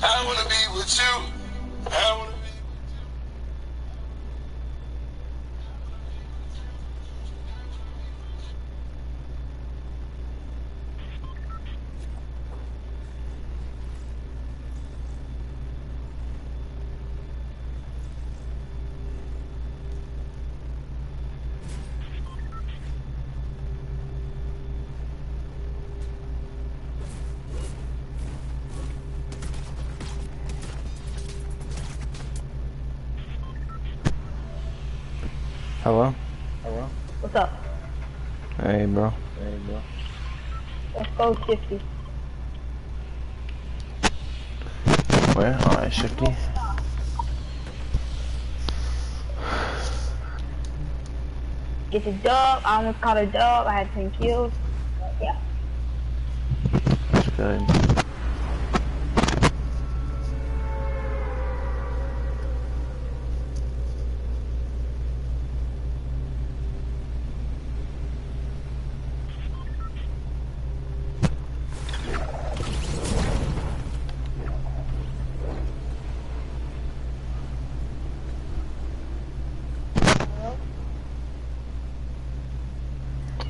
I wanna be with you. I wanna be. Hello? Hello? What's up? Hey, bro. Hey, bro. Let's go, Shifty. Where? Alright, Shifty. Get the dub. I almost caught a dub. I had 10 kills. Yeah. That's good.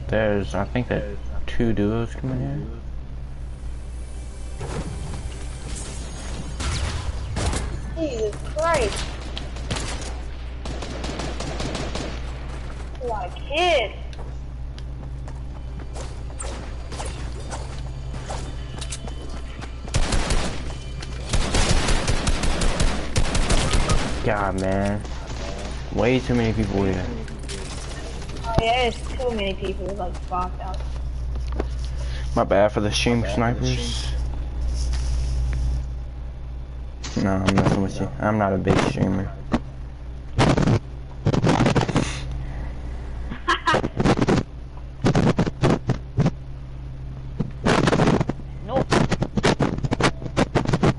There's, I think that 2 duos coming here. Jesus Christ. What a kid. God, man. Way too many people here. Oh yeah, there's too many people like bombed out. My bad for the stream snipers. No, I'm messing with you. I'm not a big streamer. Nope.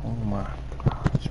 Oh my gosh.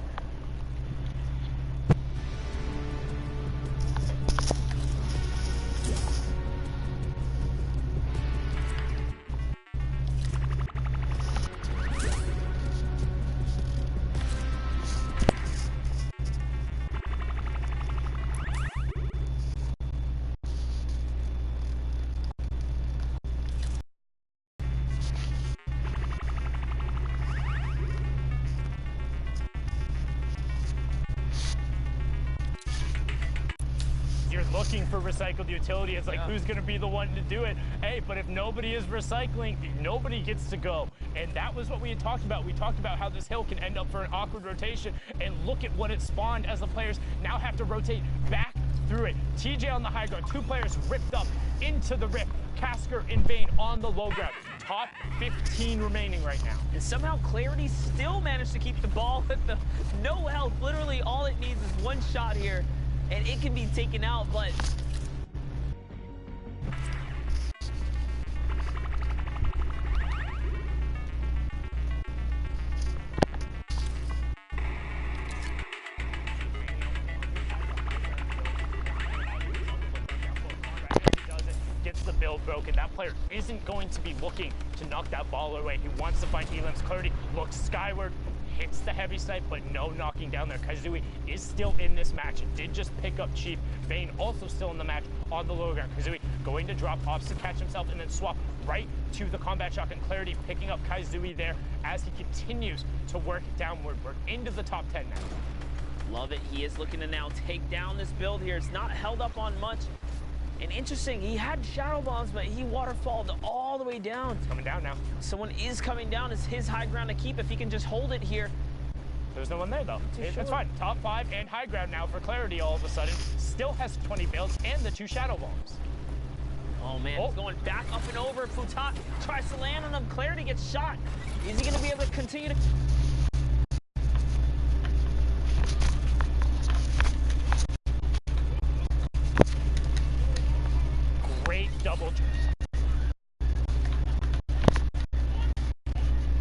You're looking for recycled utility. It's like, who's going to be the one to do it? Hey, but if nobody is recycling, nobody gets to go. And that was what we had talked about. We talked about how this hill can end up for an awkward rotation. And look at what it spawned as the players now have to rotate back through it. TJ on the high ground, 2 players ripped up into the rift. Casker and Vayne on the low ground. Top 15 remaining right now. And somehow Clarity still managed to keep the ball with the no health. Literally all it needs is one shot here and it can be taken out, but gets the build broken. That player isn't going to be looking to knock that ball away. He wants to find Elam's Clarity, looks skyward, hits the heavy snipe, but no knocking down there. Kazui is still in this match. It did just pick up Chief. Vayne also still in the match on the low ground. Kazui going to drop ops to catch himself and then swap right to the combat shotgun. Clarity picking up Kazui there as he continues to work downward. We're into the top 10 now. love it. He is looking to now take down this build here. It's not held up on much. And interesting, he had shadow bombs, but he waterfalled all the way down. It's coming down now. Someone is coming down. It's his high ground to keep if he can just hold it here. There's no one there, though. It's fine. Top 5 and high ground now for Clarity all of a sudden. Still has 20 builds and the 2 shadow bombs. Oh, man. He's going back up and over. Futat tries to land on him. Clarity gets shot. Is he going to be able to continue to... Great double.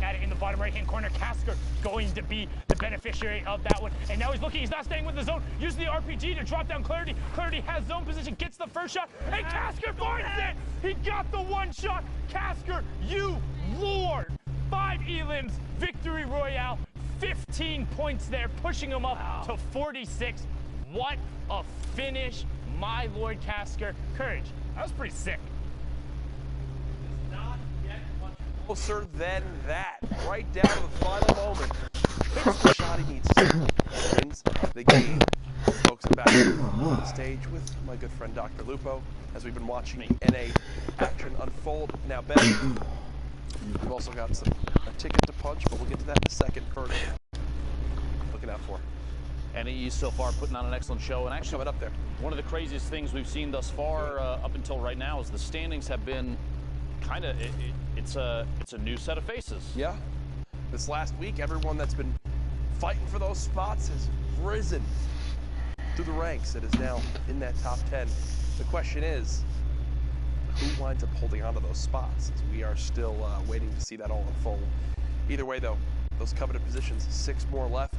At it in the bottom right-hand corner. Casker going to be the beneficiary of that one. And now he's looking. He's not staying with the zone. Using the RPG to drop down Clarity. Clarity has zone position. Gets the first shot. And Casker finds it. He got the one shot. Casker, you lord. 5 elims. Victory Royale. 50. 15 points there, pushing him up to 46. What a finish, my Lord Casker. Courage, that was pretty sick. Does not get much closer than that. Right down to the final moment. Picks the shot he needs to. Wins the game. Folks, I'm back on the stage with my good friend Dr. Lupo as we've been watching the NA action unfold. Now, Ben, we've also got a ticket to punch, but we'll get to that in a second. First, looking out for NAE so far putting on an excellent show, and actually coming up there. One of the craziest things we've seen thus far up until right now is the standings have been kind of it's a new set of faces. Yeah, this last week, everyone that's been fighting for those spots has risen through the ranks and is now in that top 10. The question is, who winds up holding on to those spots? As we are still waiting to see that all unfold. Either way, though, those coveted positions, 6 more left.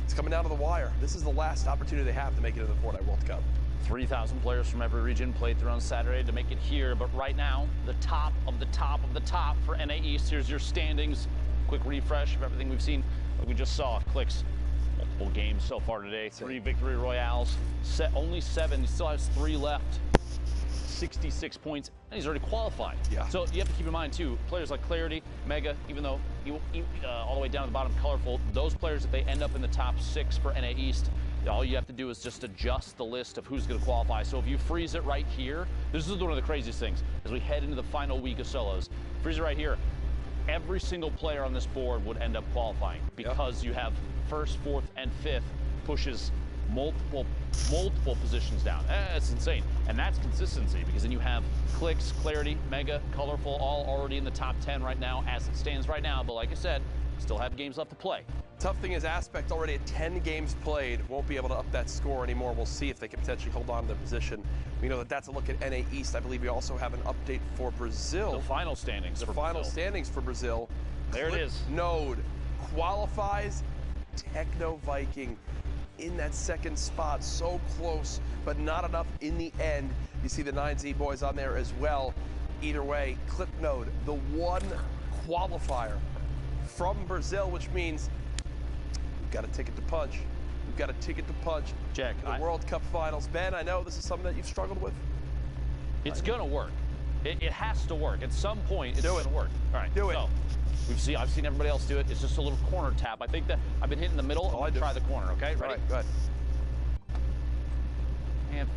It's coming down to the wire. This is the last opportunity they have to make it into the Fortnite World Cup. 3,000 players from every region played through on Saturday to make it here, but right now, the top of the top of the top for NA East. Here's your standings. Quick refresh of everything we've seen. Like we just saw, Clicks, multiple games so far today. 3 victory royales, only 7. He still has 3 left. 66 points, and he's already qualified. Yeah. So you have to keep in mind too, players like Clarity, Mega, even though all the way down to the bottom, Colorful, those players, if they end up in the top 6 for NA East, all you have to do is just adjust the list of who's going to qualify. So if you freeze it right here, this is one of the craziest things as we head into the final week of solos. Freeze it right here. Every single player on this board would end up qualifying because you have 1st, 4th, and 5th pushes multiple positions down. It's insane. And that's consistency, because then you have Clicks, Clarity, Mega, Colorful, all already in the top 10 right now as it stands right now. But like I said, still have games left to play. Tough thing is Aspect already at 10 games played, won't be able to up that score anymore. We'll see if they can potentially hold on to their position. We know that that's a look at NA East. I believe we also have an update for Brazil. The final standings The for final Brazil. standings for Brazil. There it is. Node qualifies. Techno Viking in that 2nd spot. So close, but not enough in the end. You see the 9Z boys on there as well. Either way, Clipnode, the one qualifier from Brazil, which means we've got a ticket to punch. We've got a ticket to punch. Jack, the World Cup Finals. Ben, I know this is something that you've struggled with. It's going to work. It has to work. At some point, it's going to work. All right, do it. So, I've seen everybody else do it. It's just a little corner tap. I think that I've been hitting the middle. I'll try the corner, okay? Ready? All right, go ahead. And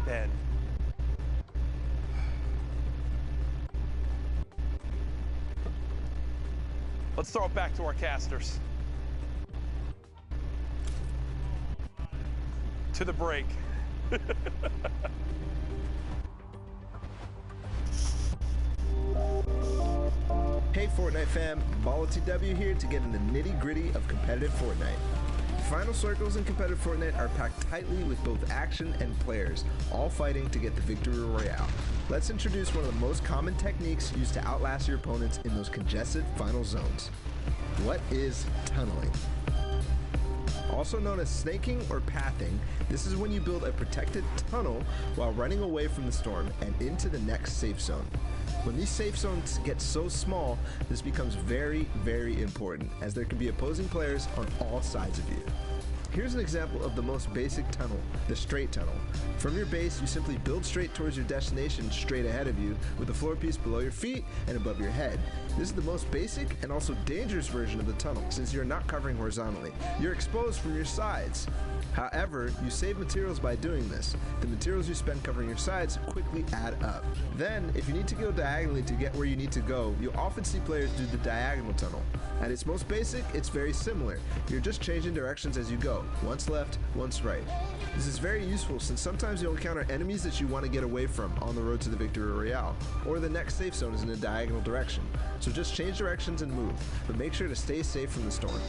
Ben. Let's throw it back to our casters. To the break. Hey Fortnite fam, BallTW here to get in the nitty-gritty of competitive Fortnite. Final circles in competitive Fortnite are packed tightly with both action and players, all fighting to get the victory royale. Let's introduce one of the most common techniques used to outlast your opponents in those congested final zones. What is tunneling? Also known as snaking or pathing, this is when you build a protected tunnel while running away from the storm and into the next safe zone. When these safe zones get so small, this becomes very, very important, as there can be opposing players on all sides of you. Here's an example of the most basic tunnel, the straight tunnel. From your base, you simply build straight towards your destination straight ahead of you, with the floor piece below your feet and above your head. This is the most basic and also dangerous version of the tunnel, since you're not covering horizontally. You're exposed from your sides. However, you save materials by doing this. The materials you spend covering your sides quickly add up. Then, if you need to go diagonally to get where you need to go, you'll often see players do the diagonal tunnel. At its most basic, it's very similar. You're just changing directions as you go, once left, once right. This is very useful since sometimes you'll encounter enemies that you want to get away from on the road to the victory royale, or the next safe zone is in a diagonal direction. So just change directions and move, but make sure to stay safe from the storm.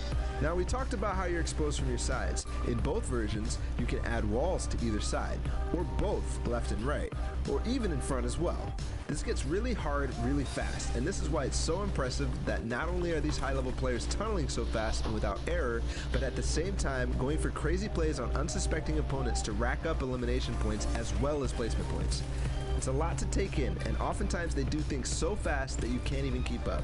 Now we talked about how you're exposed from your sides. In both versions, you can add walls to either side, or both left and right, or even in front as well. This gets really hard really fast, and this is why it's so impressive that not only are these high-level players tunneling so fast and without error, but at the same time going for crazy plays on unsuspecting opponents to rack up elimination points as well as placement points. It's a lot to take in, and oftentimes they do things so fast that you can't even keep up.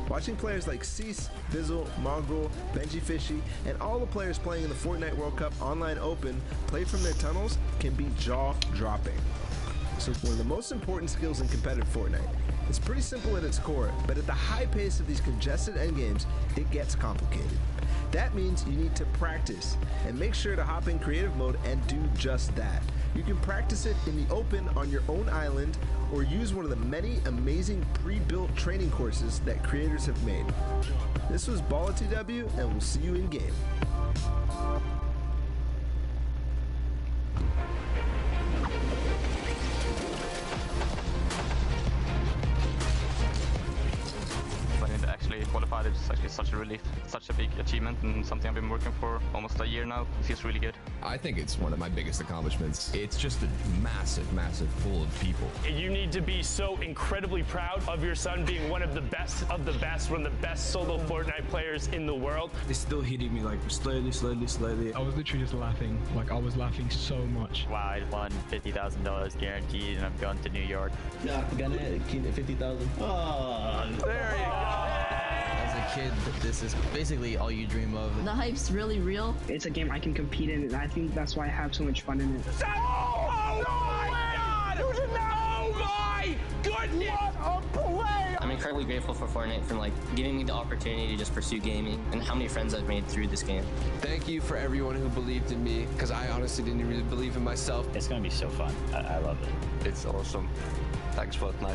Watching players like Cease, Bizzle, Mongrel, Benji Fishy, and all the players playing in the Fortnite World Cup Online Open play from their tunnels can be jaw-dropping. So one of the most important skills in competitive Fortnite. It's pretty simple at its core, but at the high pace of these congested endgames, it gets complicated. That means you need to practice, and make sure to hop in creative mode and do just that. You can practice it in the open on your own island, or use one of the many amazing pre-built training courses that creators have made. This was BallTW, and we'll see you in game. Qualified, it's actually such a relief, such a big achievement, and something I've been working for almost a year now. It feels really good. I think it's one of my biggest accomplishments. It's just a massive pool of people. You need to be so incredibly proud of your son being one of the best, one of the best solo Fortnite players in the world. It's still hitting me like slowly. I was literally just laughing. Like I was laughing so much. Wow, I won $50,000 guaranteed, and I'm going to New York. Yeah, gonna keep it 50,000. Oh, there you go. As a kid, this is basically all you dream of. The hype's really real. It's a game I can compete in, and I think that's why I have so much fun in it. Oh my God! Oh my goodness! What a play! I'm incredibly grateful for Fortnite for giving me the opportunity to just pursue gaming, and how many friends I've made through this game. Thank you for everyone who believed in me, because I honestly didn't really believe in myself. It's gonna be so fun. I love it. It's awesome. Thanks, Fortnite.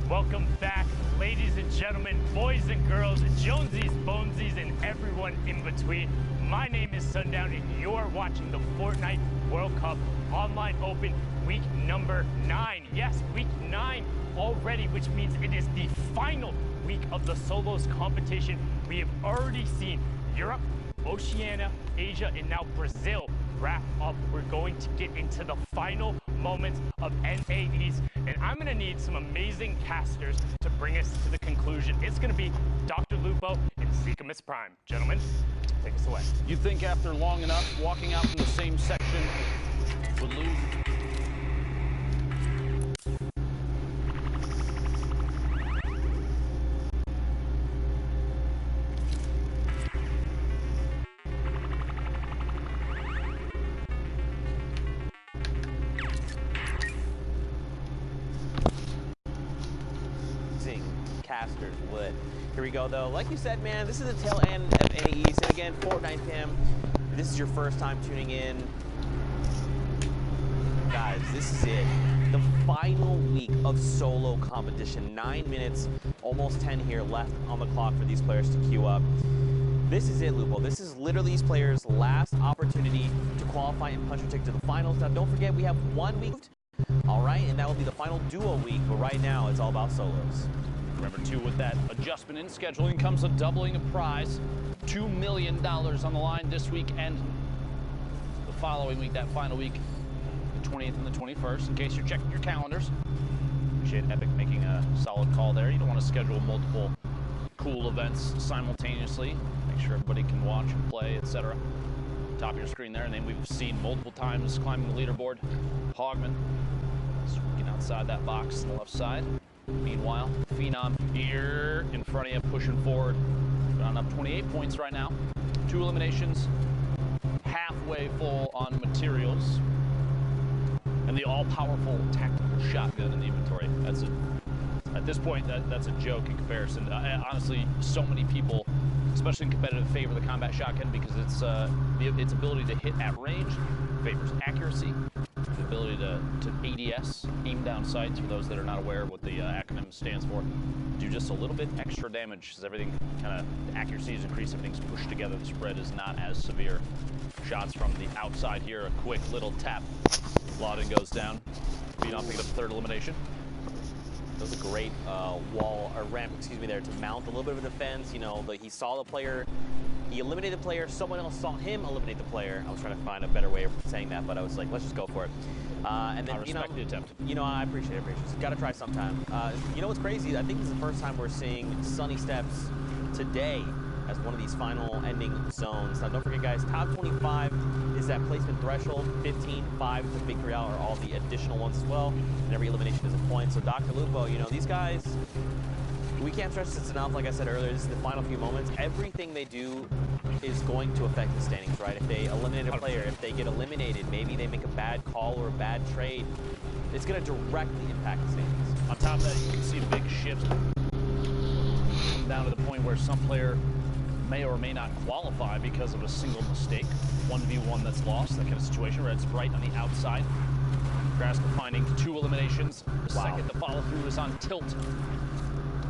Welcome back, ladies and gentlemen, boys and girls, Jonesies, Bonesies, and everyone in between. My name is Sundown, and you're watching the Fortnite World Cup Online Open week number 9. Yes, week 9 already, which means it is the final week of the solos competition. We have already seen Europe, Oceania, Asia, and now Brazil wrap up. We're going to get into the final moments of NAEs, and I'm going to need some amazing casters to bring us to the conclusion. It's going to be Dr. Lupo and Seekamus Prime. Gentlemen, take us away. You think after long enough, walking out from the same section would lose? Casters would. Here we go, though. Like you said, man, this is the tail end of NAEs. And again, Fortnite fam, this is your first time tuning in. Guys, this is it. The final week of solo competition. 9 minutes, almost 10 here left on the clock for these players to queue up. This is it, Lupo. This is literally these players' last opportunity to qualify and punch their ticket to the finals. Now, don't forget, we have 1 week. All right, and that will be the final duo week. But right now, it's all about solos. Remember, too, with that adjustment in scheduling comes a doubling of prize. $2 million on the line this week and the following week, that final week, the 20th and the 21st, in case you're checking your calendars. Appreciate Epic making a solid call there. You don't want to schedule multiple cool events simultaneously. Make sure everybody can watch and play, etc. Top of your screen there, and then we've seen multiple times climbing the leaderboard. Hogman getting outside that box on the left side. Meanwhile, Phenom here in front of you, pushing forward. Round up 28 points right now. 2 eliminations, halfway full on materials, and the all-powerful tactical shotgun in the inventory. At this point, that's a joke in comparison. Honestly, so many people, especially in competitive, favor the combat shotgun because its ability to hit at range favors accuracy, the ability to ADS, aim down sights, for those that are not aware of what the acronym stands for, do just a little bit extra damage as everything kind of, the accuracy is increased, everything's pushed together, the spread is not as severe. Shots from the outside here, a quick little tap. Lauden goes down. Phenom picking up 3rd elimination. That was a great wall, or ramp, excuse me, there to mount a little bit of a defense. You know, he saw the player, he eliminated the player, someone else saw him eliminate the player. I was trying to find a better way of saying that, but I was like, let's just go for it. And then, I respect the attempt. You know, I appreciate it. Got to try sometime. You know what's crazy? I think this is the first time we're seeing Sunny Steps today as one of these final ending zones. Now, don't forget, guys, top 25 is that placement threshold. 15, 5 is the victory out, or all the additional ones as well. And every elimination is a point. So, Dr. Lupo, you know, these guys, we can't stress this enough. Like I said earlier, this is the final few moments. Everything they do is going to affect the standings, right? If they eliminate a player, if they get eliminated, maybe they make a bad call or a bad trade, it's going to directly impact the standings. On top of that, you can see big shifts down to the point where some player may or may not qualify because of a single mistake. 1v1 that's lost, that kind of situation where it's right on the outside. Graska finding 2 eliminations. The second to follow through is on tilt.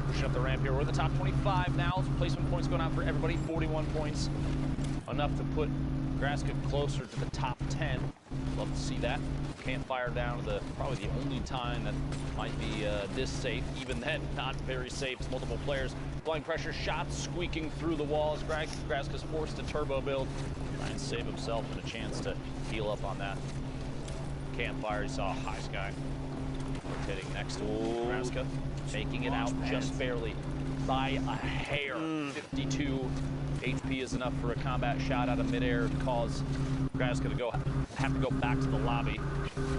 Pushing up the ramp here. We're at the top 25 now. Placement points going out for everybody. 41 points. Enough to put Graska closer to the top 10. Love to see that. Can't fire down to the probably the only time that might be this safe. Even then, not very safe. It's multiple players. Blind pressure shots squeaking through the walls. Graska's forced to turbo build. Try and save himself and a chance to heal up on that. Campfire, he saw High Sky rotating next to Graska, making it out just barely by a hair. 52 HP is enough for a combat shot out of midair to cause Graska to have to go back to the lobby.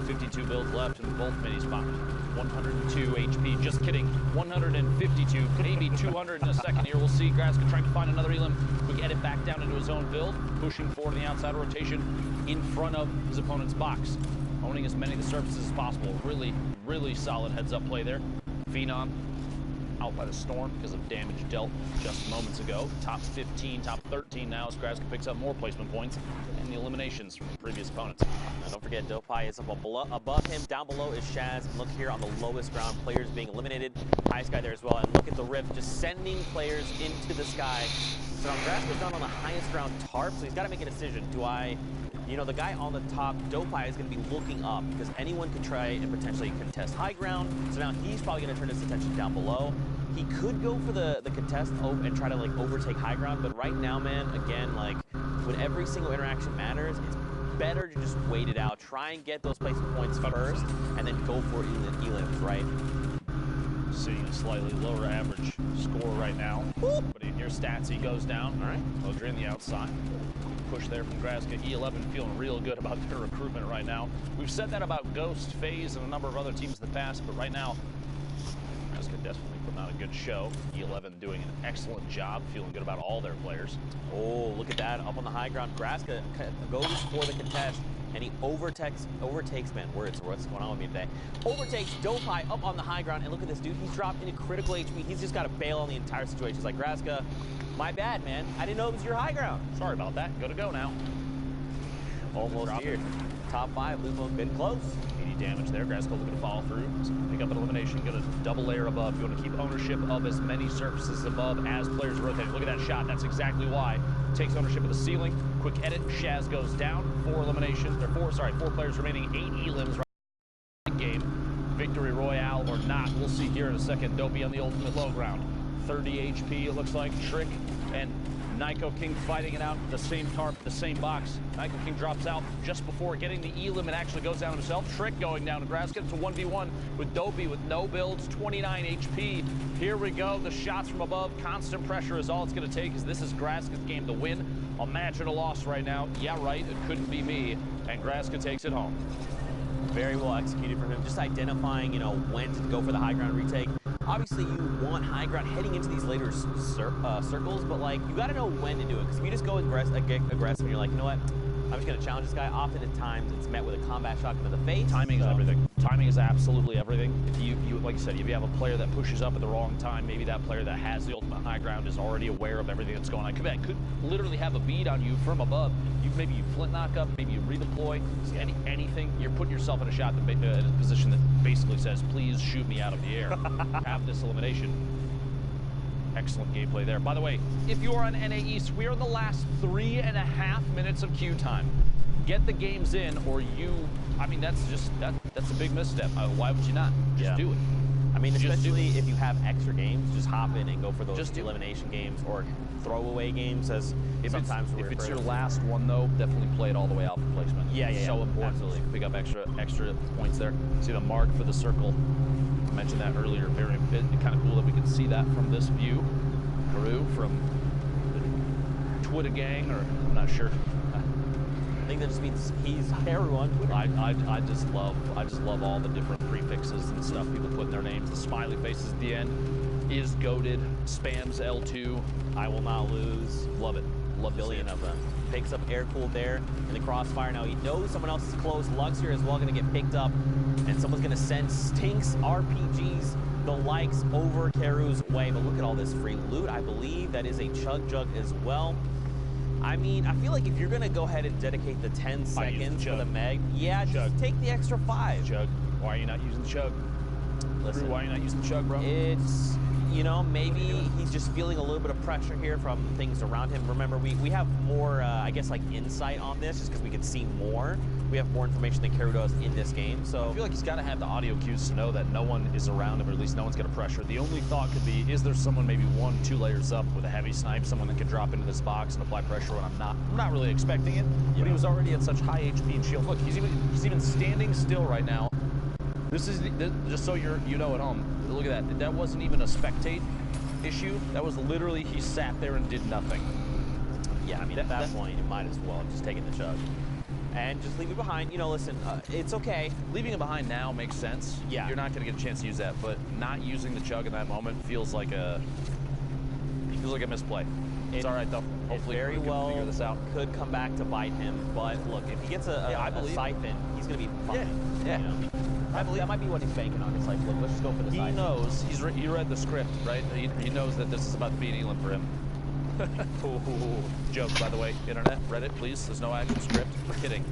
52 builds left in both mini spots. 102 HP, just kidding. 152, maybe 200 in a second here. We'll see. Graska trying to find another elim. We get it back down into his own build, pushing forward in the outside rotation in front of his opponent's box. Owning as many of the surfaces as possible. Really, really solid heads-up play there. Phenom out by the storm because of damage dealt just moments ago. Top 15, top 13 now as Graska picks up more placement points and the eliminations from previous opponents. Now don't forget, Dopeye is up above him. Down below is Shaz. And look here on the lowest ground, players being eliminated. High Sky there as well. And look at the rift, just sending players into the sky. So now Graska's down on the highest ground tarp, so he's got to make a decision. Do I... You know, the guy on the top, Dopeye, is going to be looking up because anyone could try and potentially contest high ground. So now he's probably going to turn his attention down below. He could go for the contest and try to, like, overtake high ground. But right now, man, again, like, when every single interaction matters, it's better to just wait it out. Try and get those placement points first and then go for elims, right? Seeing a slightly lower average score right now. But in your stats, he goes down. All right, Odrin the outside. Push there from Graska. E11 feeling real good about their recruitment right now. We've said that about Ghost, FaZe, and a number of other teams in the past, but right now, Graska definitely putting on a good show. E11 doing an excellent job, feeling good about all their players. Oh, look at that. Up on the high ground, Graska goes for the contest, and he overtakes, man, words, what's going on with me today? Overtakes Dopeye up on the high ground, and look at this dude. He's dropped into critical HP. He's just got to bail on the entire situation. He's like, Graska, my bad, man. I didn't know it was your high ground. Sorry about that. Good to go now. Almost here. Top 5, Lupo, been close. 80 damage there. Graska looking to follow through. Pick up an elimination. Going to double layer above. You want to keep ownership of as many surfaces above as players rotate. Look at that shot. That's exactly why. Takes ownership of the ceiling. Quick edit. Shaz goes down. 4 eliminations. Or 4 players remaining. 8 elims right game. Victory royale or not. We'll see here in a second. Dopey on the ultimate low ground. 30 HP, it looks like. Trick and Nico King fighting it out, the same tarp, the same box. Nico King drops out just before getting the elim and actually goes down himself. Trick going down to grass, gets to 1v1 with Dopey with no builds, 29 HP. Here we go, the shots from above, constant pressure is all it's gonna take, as this is Graska's game to win. Imagine a loss right now. Yeah, right, it couldn't be me, and Graska takes it home. Very well executed from him, just identifying, you know, when to go for the high ground retake. Obviously, you want high ground heading into these later circles, but, like, you got to know when to do it. Because if you just go aggressive and you're like, you know what, I'm just going to challenge this guy, often at times it's met with a combat shot to the face. Timing is everything. Timing is absolutely everything. If you, like you said, if you have a player that pushes up at the wrong time, maybe that player that has the ultimate high ground is already aware of everything that's going on. Could literally have a bead on you from above. Maybe you flint knock up, maybe you redeploy, anything. You're putting yourself in a shot in a position that basically says, please shoot me out of the air. Have this elimination. Excellent gameplay there. By the way, if you are on NA East, we are in the last 3.5 minutes of queue time. Get the games in, or I mean, that's a big misstep. Why would you not? Just do it. I mean, especially if you have extra games, just hop in and go for those elimination games or throwaway games, as sometimes if it's your last one, though, definitely play it all the way out for placement. Yeah. So important. Absolutely. Pick up extra points there. See the mark for the circle. I mentioned that earlier. Very kind of cool that we can see that from this view. Peru from the Twitter gang, or I'm not sure. I think that just means he's everyone. I just love all the different prefixes and stuff people put in their names. The smiley faces at the end. Is goated, spams L2. I will not lose. Love it. Love a billion of them. Picks up air cooled there in the crossfire. Now he knows someone else is close. Lux here as well going to get picked up, and someone's going to send Stinks RPGs the likes over Karu's way. But look at all this free loot. I believe that is a chug jug as well. I mean, I feel like if you're going to go ahead and dedicate the 10 seconds for the Meg, just take the extra 5. Chug. Why are you not using the chug? Listen, Drew, why are you not using the chug, bro? It's, you know, maybe he's just feeling a little bit of pressure here from things around him. Remember, we have more, I guess, like, insight on this just because we can see more. We have more information than Karu does in this game, so... I feel like he's got to have the audio cues to know that no one is around him, or at least no one's going to pressure. The only thought could be, is there someone maybe 1-2 layers up with a heavy snipe, someone that could drop into this box and apply pressure when I'm not really expecting it, but he was already at such high HP and shield. Look, he's even standing still right now. This is, just so you know at home, look at that. That wasn't even a spectate issue. That was literally, he sat there and did nothing. Yeah, I mean, at that point, you might as well just take it the chug. And just leave it behind. You know, listen, it's okay. Leaving it behind now makes sense. Yeah. You're not going to get a chance to use that, but not using the chug in that moment feels like a misplay. It's all right, though. Hopefully, very well figure this out. Could come back to bite him, but look, if he gets a siphon, he's going to be fine. Yeah. You know? I believe that might be what he's banking on. It's like, look, let's just go for the siphon. He knows. He read the script, right? He knows that this is about to be an elim for him. Joke, by the way, internet, Reddit, please. There's no actual script. We're kidding.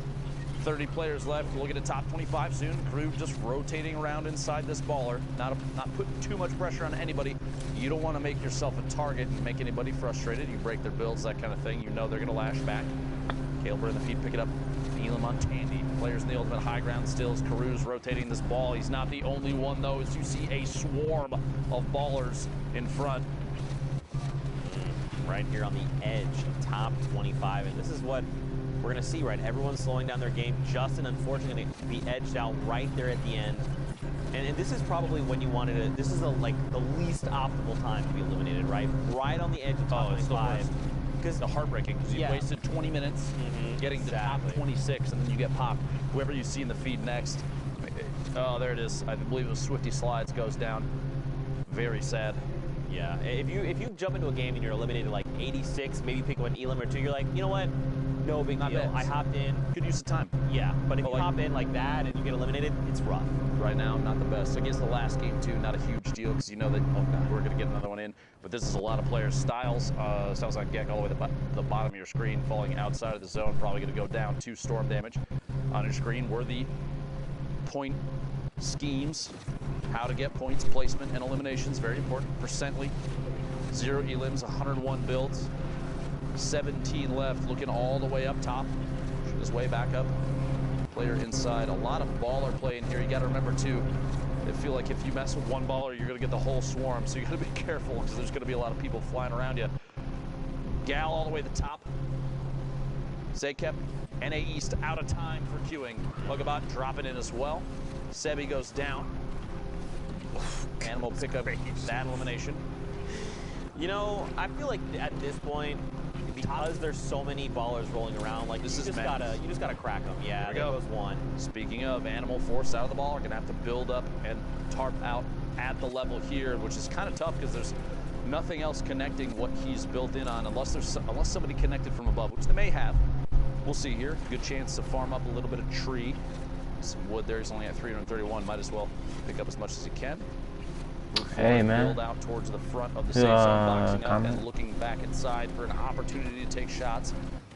30 players left. We'll get a top 25 soon. Crew just rotating around inside this baller. Not putting too much pressure on anybody. You don't want to make yourself a target and make anybody frustrated. You break their builds, that kind of thing. You know they're going to lash back. Calebur in the feed, pick it up. Elim on Tandy. Players in the ultimate high ground still as Caru's rotating this ball. He's not the only one, though, as you see a swarm of ballers in front. Right here on the edge, top 25, and this is what we're going to see, right? Everyone's slowing down their game. Justin, unfortunately, going to be edged out right there at the end. And this is probably when you wanted to, this is the least optimal time to be eliminated, right? Right on the edge of top 25. Because the heartbreaking, because you wasted 20 minutes getting to top 26, and then you get popped. Whoever you see in the feed next, oh, there it is. I believe it was Swifty Slides goes down. Very sad. Yeah, if you jump into a game and you're eliminated like 86, maybe pick up an elim or two, you're like, you know what? No big deal. I hopped in. Could use the time. Yeah, but if you hop in like that and you get eliminated, it's rough. Right now, not the best. Against the last game, too, not a huge deal because you know that, we're going to get another one in. But this is a lot of players. Styles on Gek all the way to the bottom of your screen, falling outside of the zone, probably going to go down 2 storm damage on your screen. Worthy point schemes, how to get points, placement, and eliminations, very important. Percently, 0 elims, 101 builds, 17 left, looking all the way up top, shoot his way back up. Player inside, a lot of baller play in here. You got to remember too, I feel like if you mess with one baller, you're going to get the whole swarm, so you got to be careful because there's going to be a lot of people flying around you. Gal all the way to the top. Zakep, NA East out of time for queuing. Hugabot dropping in as well. Sebi goes down. Animal pick up that elimination. You know, I feel like at this point, because there's so many ballers rolling around, like you just gotta crack them. Yeah, there goes one. Speaking of, Animal forced out of the ball, are gonna have to build up and tarp out at the level here, which is kind of tough because there's nothing else connecting what he's built in on, unless somebody connected from above, which they may have. We'll see here. Good chance to farm up a little bit of tree. Some wood there. He's only at 331. Might as well pick up as much as he can. Hey, man. Build out towards the front of the safe zone, boxing up and looking back inside for an opportunity to take shots.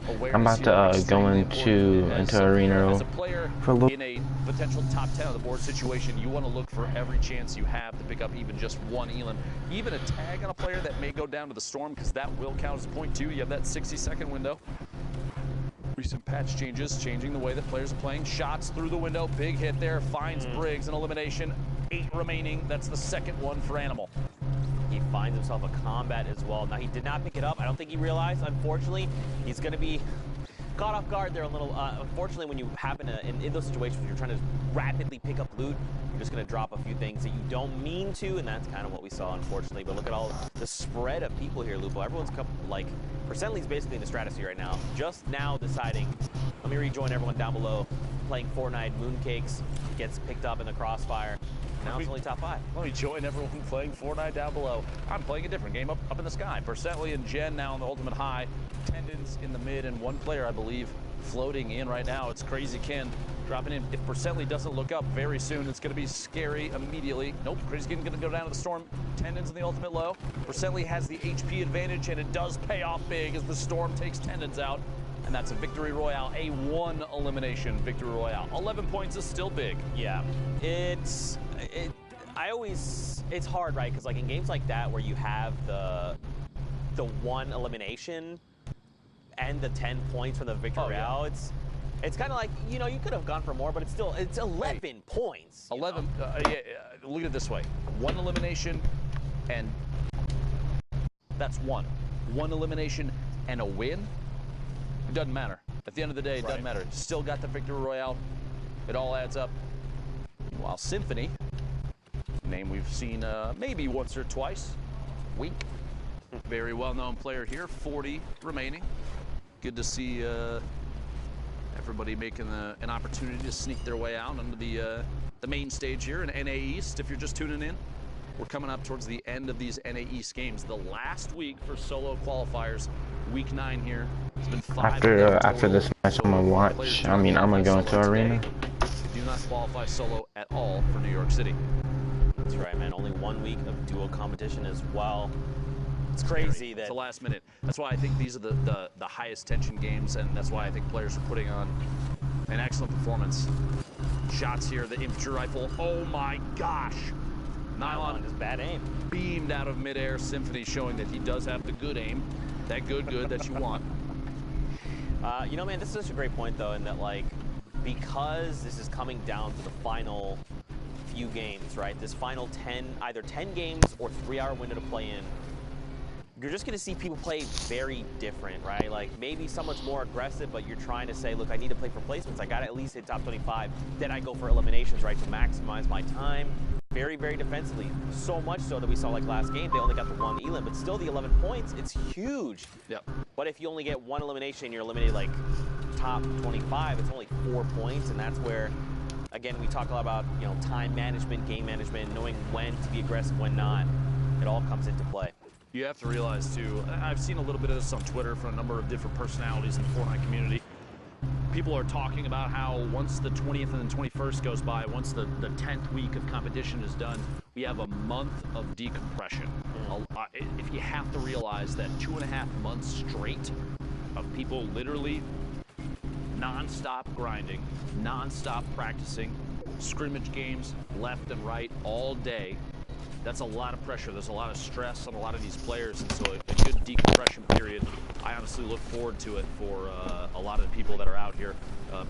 I'm about to go into arena as a player for a little. In a potential top 10 on the board situation, you want to look for every chance you have to pick up even just one elim. Even a tag on a player that may go down to the storm, because that will count as a point too. You have that 60-second window. Recent patch changes, changing the way that players are playing. Shots through the window, big hit there, finds Briggs, an elimination. 8 remaining, that's the second one for Animal. He finds himself a combat as well. Now, he did not pick it up. I don't think he realized. Unfortunately, he's going to be caught off guard there a little. Unfortunately, when you happen to, in those situations where you're trying to rapidly pick up loot, you're just going to drop a few things that you don't mean to, and that's kind of what we saw, unfortunately. But look at all the spread of people here, Lupo. Everyone's like, Percently's basically in the stratosphere right now. Just now deciding, let me rejoin everyone down below, playing Fortnite. Mooncakes gets picked up in the crossfire. Now it's only top 5. Let me join everyone playing Fortnite down below. I'm playing a different game up in the sky. Percently and Jen now on the ultimate high. Tendons in the mid, and one player, I believe, floating in right now. It's Crazy Ken dropping in. If Percently doesn't look up very soon, it's going to be scary immediately. Nope, Crazy Ken going to go down to the storm. Tendons in the ultimate low. Percently has the HP advantage, and it does pay off big as the storm takes Tendons out. And that's a victory royale, a 1 elimination victory royale. 11 points is still big. Yeah, it's hard, right? Because like in games like that where you have the 1 elimination and the 10 points from the victory royale, it's kind of like, you know, you could have gone for more, but it's 11 points. 11. Look at it this way: 1 elimination, and that's 1. 1 elimination and a win. It doesn't matter. At the end of the day, it doesn't matter. Still got the victory royale. It all adds up. While Symphony, name we've seen maybe once or twice. Wink. Very well-known player here. 40 remaining. Good to see everybody making an opportunity to sneak their way out onto the main stage here in NA East. If you're just tuning in, we're coming up towards the end of these NA East games. The last week for solo qualifiers, week 9 here. It's been 5 after this match, I'm gonna watch. I'm gonna go into arena. Do not qualify solo at all for New York City. That's right, man. Only 1 week of dual competition as well. It's crazy that it's the last minute. That's why I think these are the highest tension games, and that's why I think players are putting on an excellent performance. Shots here, the infantry rifle. Oh my gosh! Nylon is bad aim. Beamed out of midair. Symphony showing that he does have the good aim. That good that you want. You know, man, this is such a great point, though, in that, like, because this is coming down to the final few games, right? This final 10, either 10 games or 3-hour window to play in, you're just going to see people play very different, right? Like, maybe someone's more aggressive, but you're trying to say, look, I need to play for placements. I got to at least hit top 25. Then I go for eliminations, right, to maximize my time. Very, very defensively. So much so that we saw, like, last game, they only got the 1 elim, but still the 11 points, it's huge. Yep. But if you only get 1 elimination, you're eliminated, like, top 25, it's only 4 points, and that's where, again, we talk a lot about, you know, time management, game management, knowing when to be aggressive, when not. It all comes into play. You have to realize, too, I've seen a little bit of this on Twitter from a number of different personalities in the Fortnite community. People are talking about how once the 20th and the 21st goes by, once the 10th week of competition is done, we have a month of decompression. If you have to realize that 2.5 months straight of people literally non-stop grinding, non-stop practicing, scrimmage games left and right all day, that's a lot of pressure. There's a lot of stress on a lot of these players, and so a good decompression period, I honestly look forward to it for a lot of the people that are out here.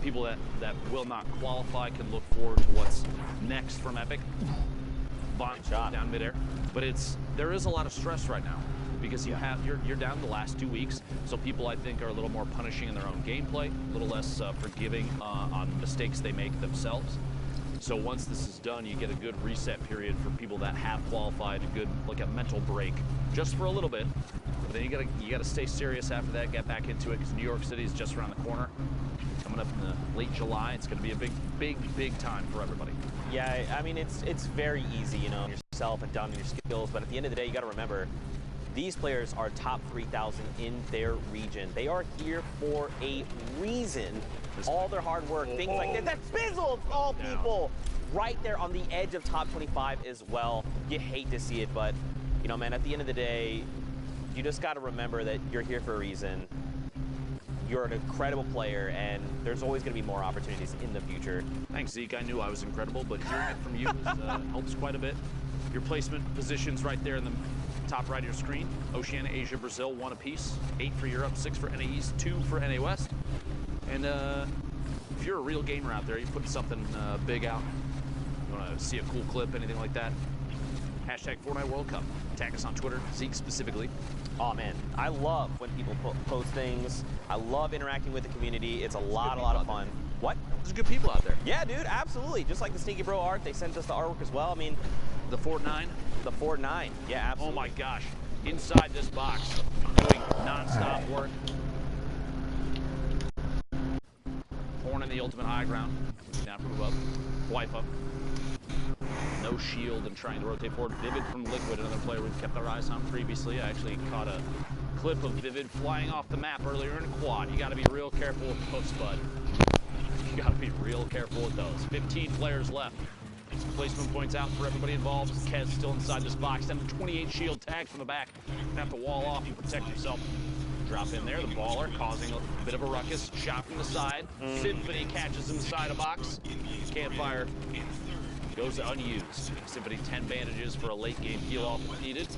People that will not qualify can look forward to what's next from Epic. bomb down midair. But there is a lot of stress right now because you're down the last 2 weeks. So people, I think, are a little more punishing in their own gameplay, a little less forgiving on mistakes they make themselves. So once this is done, you get a good reset period for people that have qualified, a mental break, just for a little bit. But then you gotta stay serious after that, get back into it, because New York City is just around the corner. Coming up in the late July, it's gonna be a big time for everybody. Yeah, I mean, it's very easy, yourself and down to your skills, but at the end of the day, you gotta remember, these players are top 3,000 in their region. They are here for a reason. All their hard work, things like that. That's Bizzle of all people. Right there on the edge of top 25 as well. You hate to see it, but, man, at the end of the day, you just got to remember that you're here for a reason. You're an incredible player, and there's always going to be more opportunities in the future. Thanks, Zeke. I knew I was incredible, but hearing it from you helps quite a bit. Your placement positions right there in the top right of your screen. Oceania, Asia, Brazil, 1 apiece. 8 for Europe, 6 for NA East, 2 for NA West. And if you're a real gamer out there, you put something big out, you want to see a cool clip, anything like that, hashtag Fortnite World Cup. Tag us on Twitter, Zeke specifically. Oh, man, I love when people post things. I love interacting with the community. It's a lot of fun. What? There's good people out there. Yeah, dude, absolutely. Just like the Sneaky Bro art, they sent us the artwork as well. I mean, the Fort 9? The Fort 9, yeah, absolutely. Oh my gosh, inside this box, doing non-stop work. Horn in the ultimate high ground. Now move up, wipe up. No shield and trying to rotate forward. Vivid from Liquid, another player we've kept our eyes on previously. I actually caught a clip of Vivid flying off the map earlier in a quad. You gotta be real careful with those, bud. You gotta be real careful with those. 15 players left. Placement points out for everybody involved. Kez still inside this box. Then 28 shield tags from the back. Have to wall off and protect yourself. Drop in there. The baller causing a bit of a ruckus. Shot from the side. Symphony catches him inside a box. Campfire goes unused. Symphony 10 bandages for a late game heal off if needed.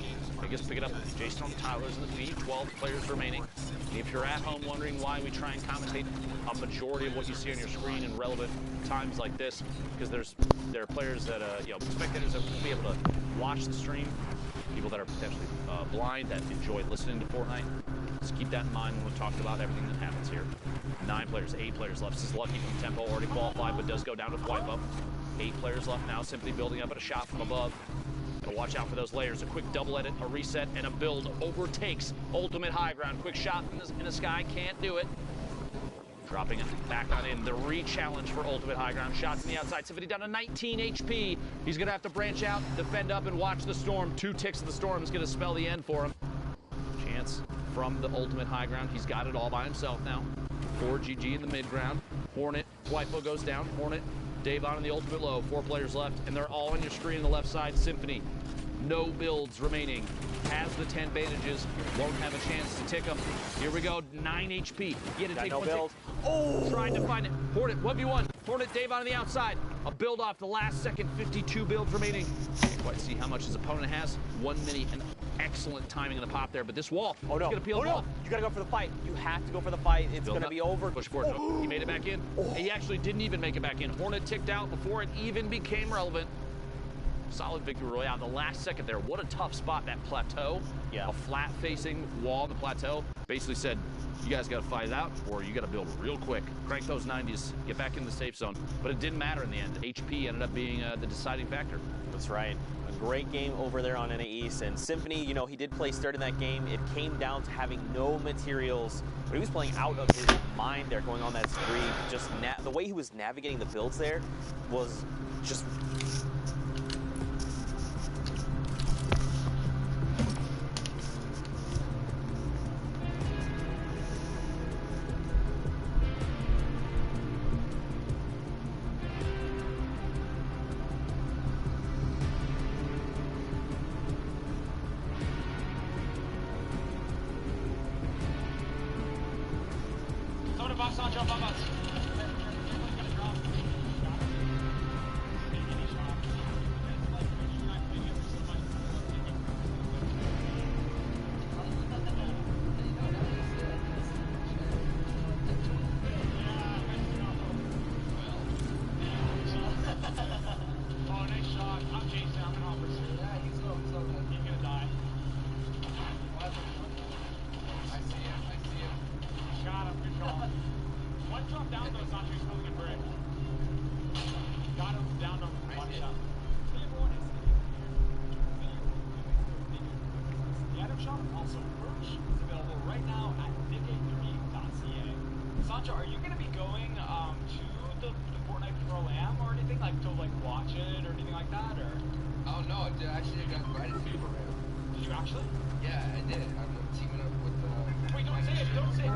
I guess pick it up. Jason and Tyler's in the lead. 12 players remaining. If you're at home wondering why we try and commentate a majority of what you see on your screen in relevant times like this, because there are players that spectators that will be able to watch the stream, people that are potentially blind that enjoy listening to Fortnite. Just keep that in mind when we're talking about everything that happens here. 9 players, 8 players left. This is Lucky from Tempo, already qualified, but does go down with wipe up. 8 players left now, simply building up at a shot from above. Gotta watch out for those layers. A quick double edit, a reset, and a build overtakes ultimate high ground. Quick shot in the sky, can't do it. Dropping it back on in. The re-challenge for ultimate high ground. Shots from the outside. Symphony down to 19 HP. He's gonna have to branch out, defend up, and watch the storm. 2 ticks of the storm is gonna spell the end for him. Chance from the ultimate high ground. He's got it all by himself now. 4 GG in the mid ground. Hornet, Whitefo goes down. Hornet, Dave on in the ultimate low. 4 players left, and they're all on your screen on the left side. Symphony, no builds remaining. Has the 10 bandages, won't have a chance to tick them. Here we go, 9 HP. You had to take no one build. Oh! Trying to find it. Hornet, 1v1. Hornet, Dave on the outside. A build off the last second, 52 builds remaining. Can't quite see how much his opponent has. 1 minute and excellent timing in the pop there, but this wall is gonna peel the wall. You gotta go for the fight. You have to go for the fight. It's gonna be over. Push forward. Oh. He made it back in. Oh. He actually didn't even make it back in. Hornet ticked out before it even became relevant. Solid victory royale. The last second there. What a tough spot, that plateau. Yeah. A flat-facing wall on the plateau. Basically said, you guys got to fight it out, or you got to build real quick. Crank those 90s, get back in the safe zone. But it didn't matter in the end. HP ended up being the deciding factor. That's right. A great game over there on NA East. And Symphony, he did place third in that game. It came down to having no materials. But he was playing out of his mind there, going on that spree. Just the way he was navigating the builds there was just... merch is available right now at big83.ca. Sancho, are you going to be going to the Fortnite Pro-Am or anything, like, to, like, watch it or anything like that, or? Oh, no, dude, actually, I got invited to the program. Did you actually? Yeah, I did. I'm teaming up with, Wait, don't say it, don't say it.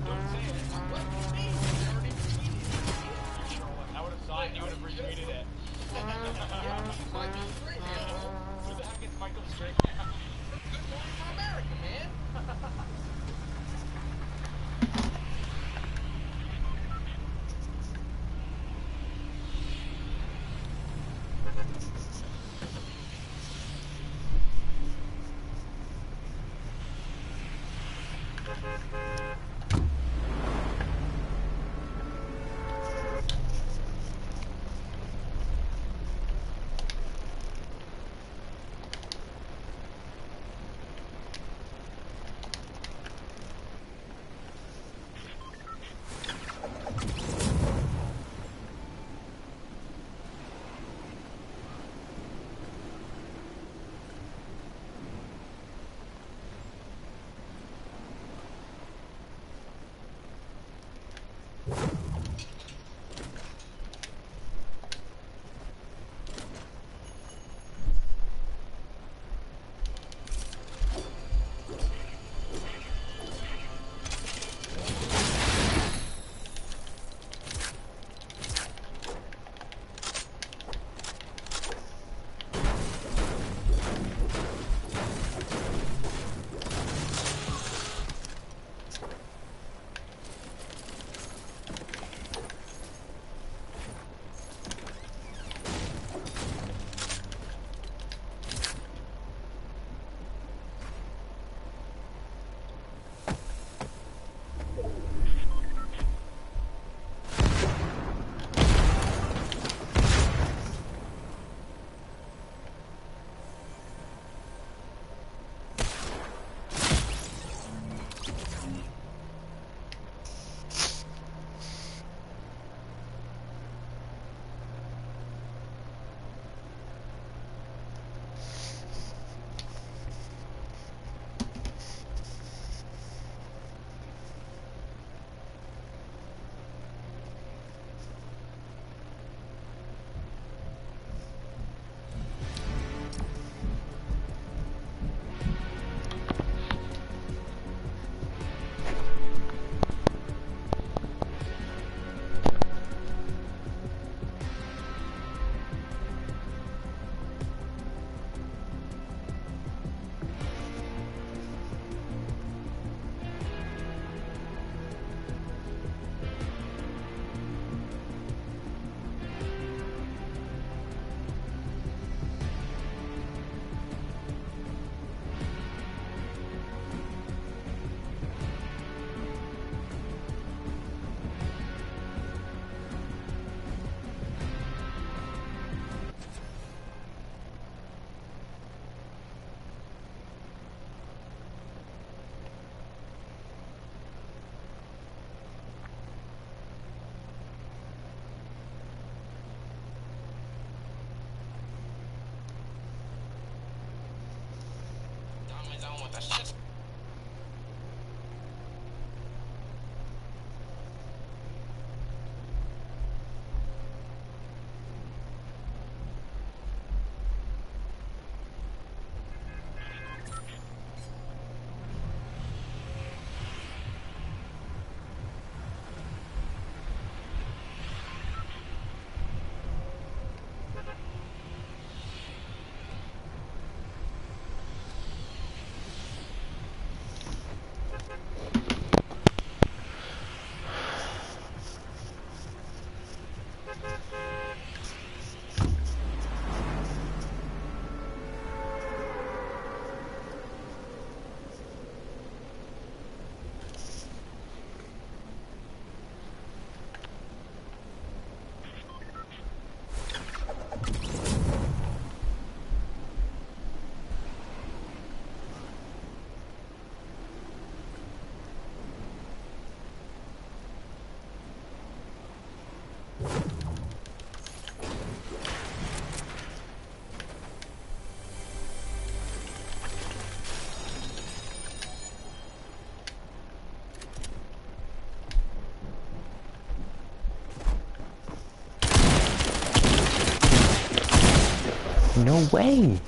Don't say it. What? Me? I already retweeted it. I would have saw it, you would have retweeted it. Michael Strahan, bro. Who the heck is Michael Strahan? Good morning from America, man. No way.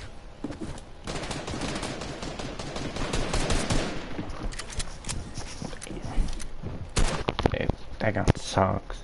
Dude, that gun sucks.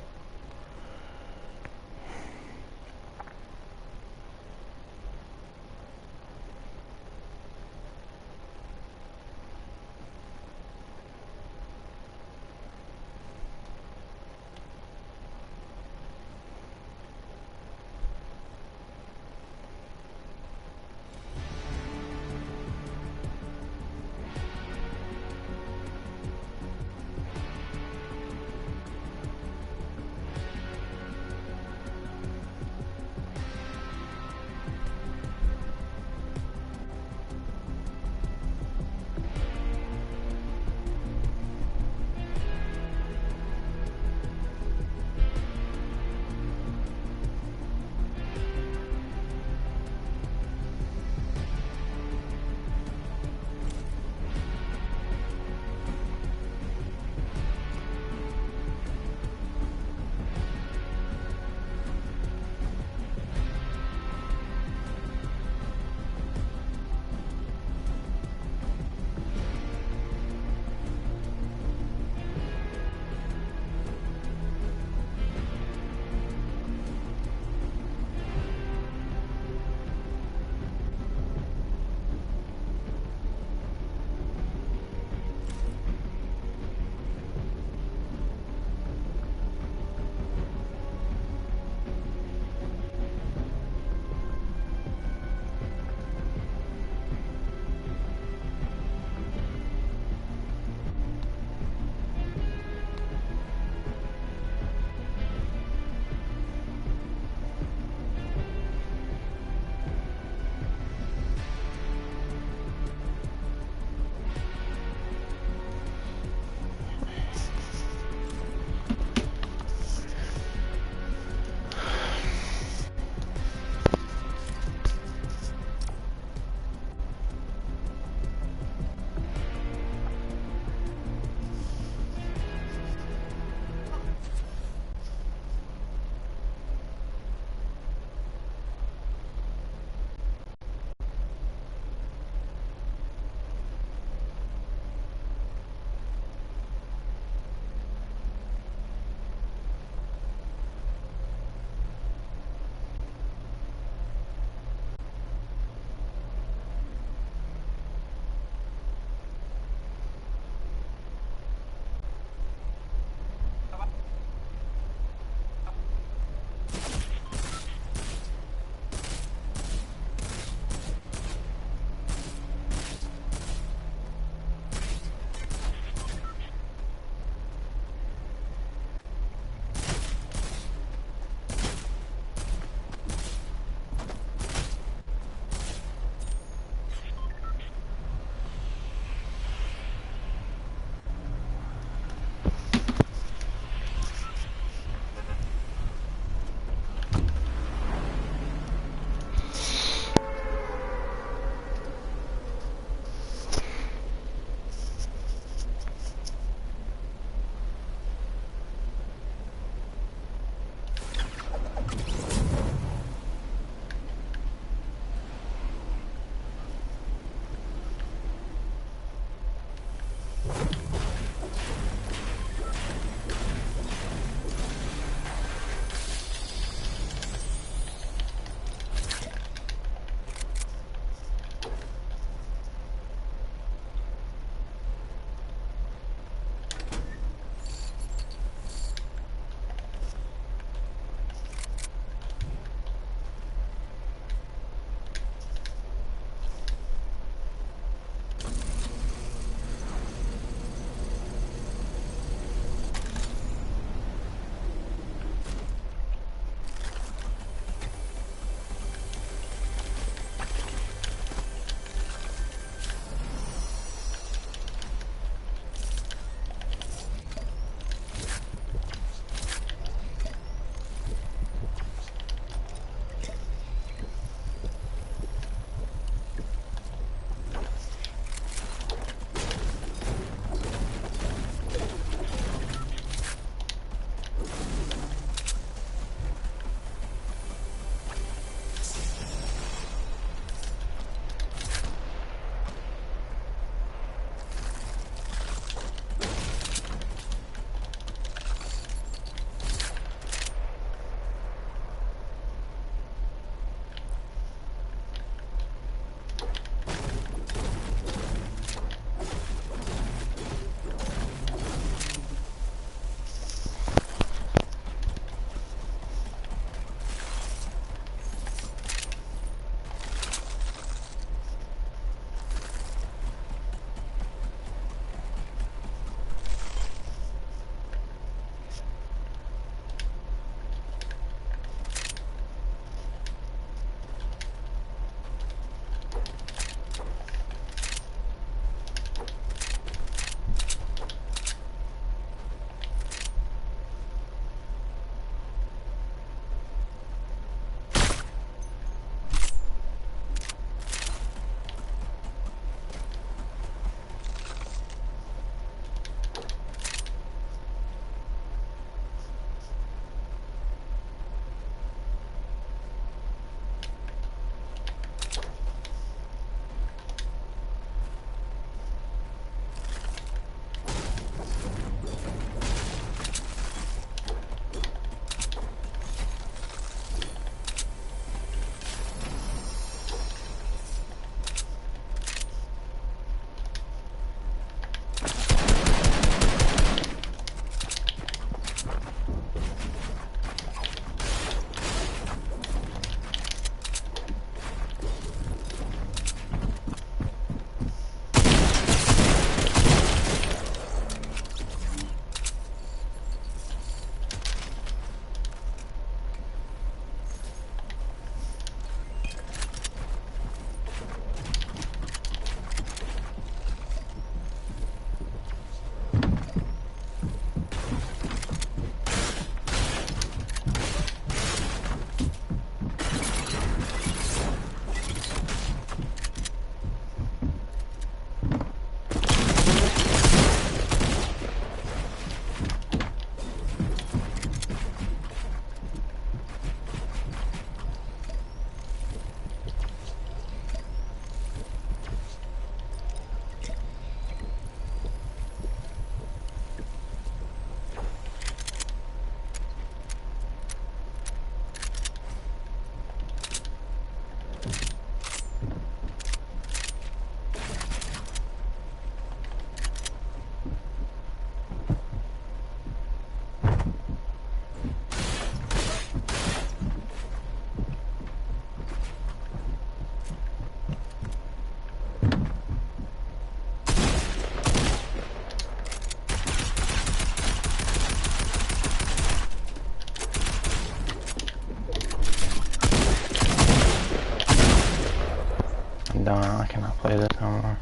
I'll play this no more.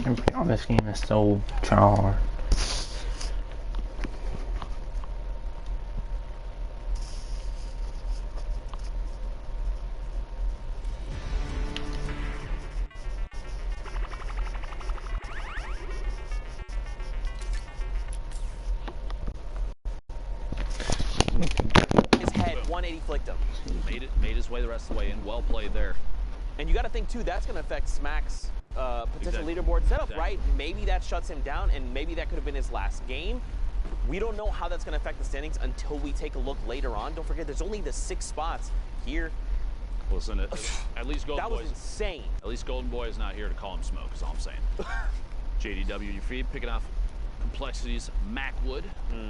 Everything on this game is so hard. His head, 180 flicked him. Made his way the rest of the way in. Well played there. And you got to think too, that's going to affect Smack's potential leaderboard setup, right? Maybe that shuts him down, and maybe that could have been his last game. We don't know how that's going to affect the standings until we take a look later on. Don't forget, there's only the 6 spots here. Listen, at least Golden That Boy's was insane. At least Golden Boy is not here to call him smoke, is all I'm saying. JDW, your feed, picking off Complexity's Macwood.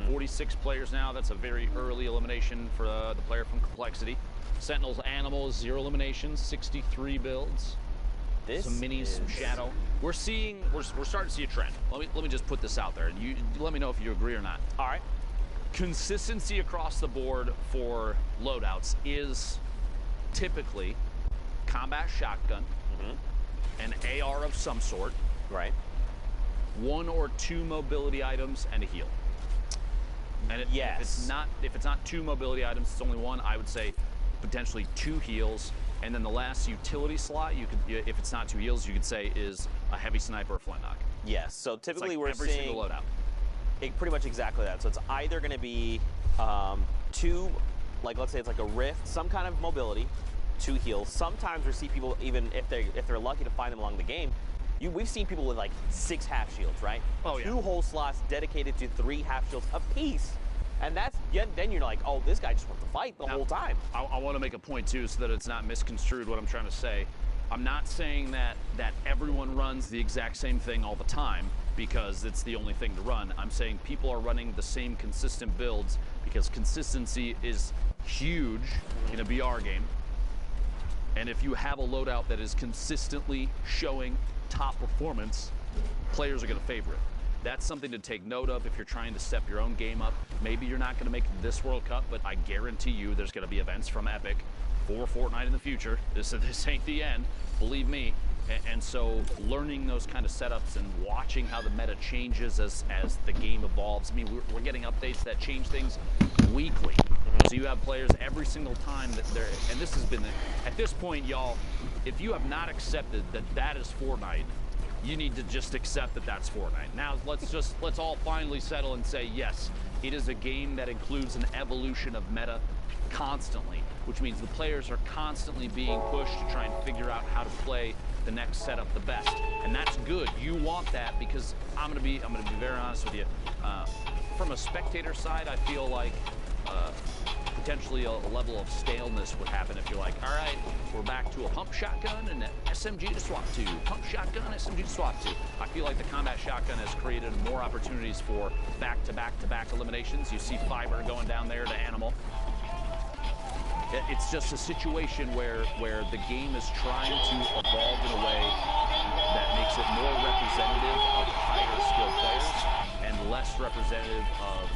46 players now. That's a very early elimination for the player from Complexity. Sentinels, Animals, 0 eliminations, 63 builds. Some minis, some shadow. We're starting to see a trend. Let me just put this out there, and you let me know if you agree or not. All right. Consistency across the board for loadouts is typically combat shotgun, an AR of some sort, right? 1 or 2 mobility items and a heal. And if it's not 2 mobility items, it's only 1. I would say potentially 2 heals, and then the last utility slot, you could, if it's not 2 heals, you could say is a heavy sniper or flintlock. Yes. So typically like we're every seeing single loadout. Pretty much exactly that. So it's either going to be 2, like let's say it's like a rift, some kind of mobility, 2 heals. Sometimes we see people, even if they're lucky to find them along the game, we've seen people with like 6 half shields, right? Oh, yeah. 2 whole slots dedicated to 3 half shields apiece. And then you're like, oh, this guy just wants to fight the whole time. I want to make a point too, so that it's not misconstrued what I'm trying to say. I'm not saying that everyone runs the exact same thing all the time because it's the only thing to run. I'm saying people are running the same consistent builds because consistency is huge in a BR game. And if you have a loadout that is consistently showing top performance, players are going to favor it. That's something to take note of if you're trying to step your own game up. Maybe you're not going to make this World Cup, but I guarantee you there's going to be events from Epic for Fortnite in the future. This ain't the end, believe me. And so learning those kind of setups and watching how the meta changes as the game evolves. I mean, we're getting updates that change things weekly. So you have players every single time that they're, and this has been, at this point, y'all, if you have not accepted that is Fortnite, you need to just accept that that's Fortnite. Now, let's all finally settle and say, yes, it is a game that includes an evolution of meta constantly, which means the players are constantly being pushed to try and figure out how to play the next setup the best. And that's good. You want that because I'm gonna be very honest with you. From a spectator side, I feel like potentially a level of staleness would happen if you're like, all right, we're back to a pump shotgun and an SMG to swap to. Pump shotgun, SMG to swap to. I feel like the combat shotgun has created more opportunities for back-to-back-to-back eliminations. You see Fiber going down there to Animal. It's just a situation where the game is trying to evolve in a way that makes it more representative of higher skilled players and less representative of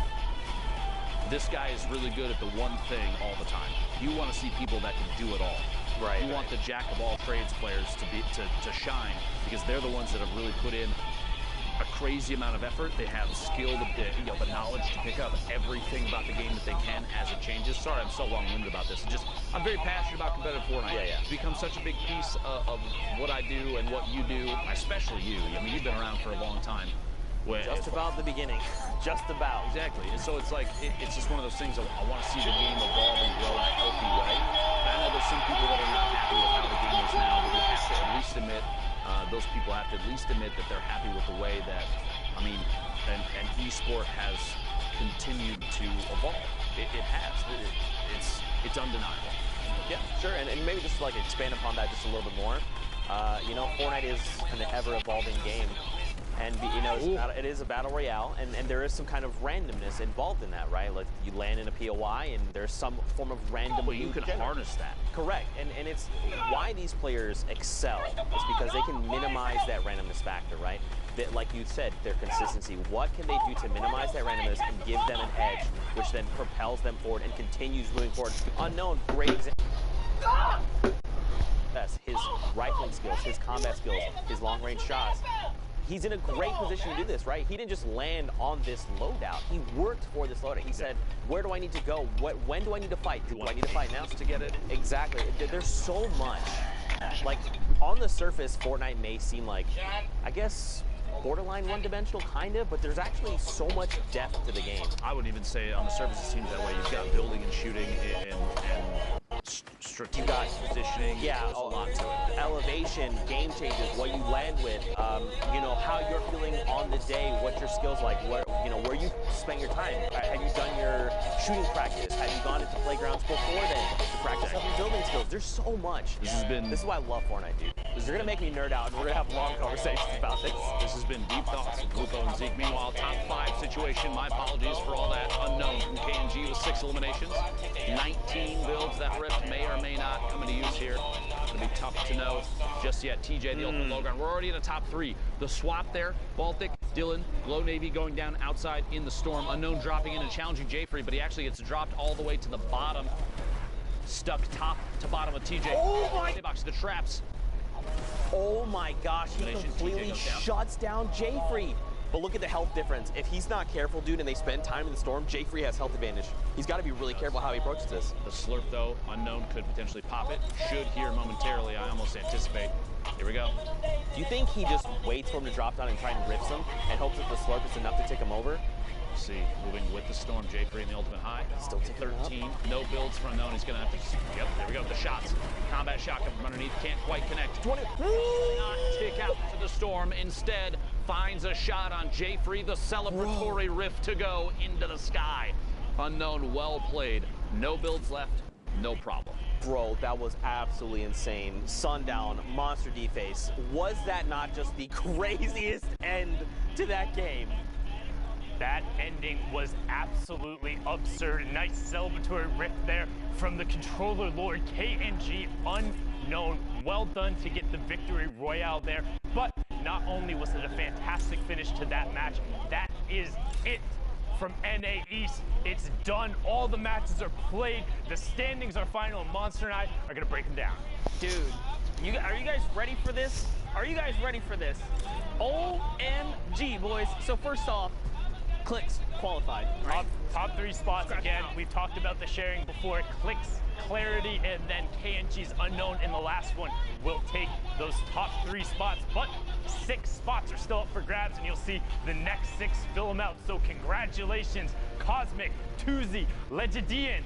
this guy is really good at the one thing all the time. You want to see people that can do it all. Right. You want the jack of all trades players to shine because they're the ones that have really put in a crazy amount of effort. They have skill, the knowledge to pick up everything about the game that they can as it changes. Sorry, I'm so long-winded about this. I'm very passionate about competitive Fortnite. Yeah. It's become such a big piece of what I do and what you do, especially you. I mean, you've been around for a long time. Just about the beginning. Just about. Exactly. And so it's like, it's just one of those things I want to see the game evolve and grow in a healthy way. I know there's some people that are not happy with how the game is now, but we have to at least admit, those people have to at least admit that they're happy with the way that, I mean, and esport has continued to evolve. It has. It's undeniable. Yeah, sure. And maybe just like expand upon that just a little bit more. Fortnite is an ever-evolving game. And it is a battle royale, and there is some kind of randomness involved in that, right? Like you land in a POI, and there's some form of random. Well, you can harness that. Correct, and it's why these players excel is because they can minimize that randomness factor, right? That, like you said, their consistency. What can they do to minimize that randomness and give them an edge, which then propels them forward and continues moving forward? Unknown, great example. His rifling skills, his combat skills, his long-range shots. He's in a great position to do this, right? He didn't just land on this loadout. He worked for this loadout. He said, where do I need to go? When do I need to fight? Do I need to fight now? To get it? Exactly. There's so much. Like, on the surface, Fortnite may seem like, I guess, borderline one-dimensional, kind of, but there's actually so much depth to the game. I wouldn't even say on the surface it seems that way. You've got building and shooting and strategic positioning. Yeah, there's a lot to it. Elevation, game changes, what you land with, how you're feeling on the day, what your skills like, where you spend your time. Have you done your shooting practice? Have you gone into playgrounds before then to practice up your building skills? There's so much. This is why I love Fortnite, dude. Because you're gonna make me nerd out, and we're gonna have long conversations about this. This has been Deep Thoughts with Lupo and Zeke. Meanwhile, top 5 situation. My apologies for all that unknown from KNG with 6 eliminations. 19 builds that Rift may or may not come into use here. It's gonna be tough to know just yet. TJ, the ultimate low ground. We're already in the top 3. The swap there, Baltic, Dylan, Glow Navy going down outside in the storm. Unknown dropping in and challenging Jayfree, but he actually gets dropped all the way to the bottom. Stuck top to bottom of TJ. Oh my! Box the traps. Oh my gosh, he completely shuts down Jayfree. But look at the health difference. If he's not careful, dude, and they spend time in the storm, Jayfree has health advantage. He's got to be really careful how he approaches this. The slurp, though, Unknown could potentially pop it. Should here momentarily, I almost anticipate. Here we go. Do you think he just waits for him to drop down and try and rips him and hopes that the slurp is enough to take him over? See, moving with the storm, Jayfree in the ultimate high. Still taking 13. No builds for Unknown. He's going to have to... Yep, there we go. The shots. Combat shotgun from underneath. Can't quite connect. 20. Not tick out to the storm. Instead, finds a shot on Jayfree. The celebratory rift to go into the sky. Unknown, well played. No builds left. No problem. Bro, that was absolutely insane. Sundown, monster deface. Was that not just the craziest end to that game? That ending was absolutely absurd. Nice celebratory riff there from the controller lord KNG. Unknown. Well done to get the victory royale there. But not only was it a fantastic finish to that match, that is it from NA East. It's done. All the matches are played. The standings are final. Monster and I are going to break them down. Dude, are you guys ready for this? Are you guys ready for this? OMG, boys. So first off, Clicks qualified, right? Top 3 spots again. We've talked about the sharing before. Clicks, Clarity, and then KNG's Unknown in the last one will take those top 3 spots. But 6 spots are still up for grabs, and you'll see the next 6 fill them out. So congratulations, Cosmic, Tuzi, Legendian,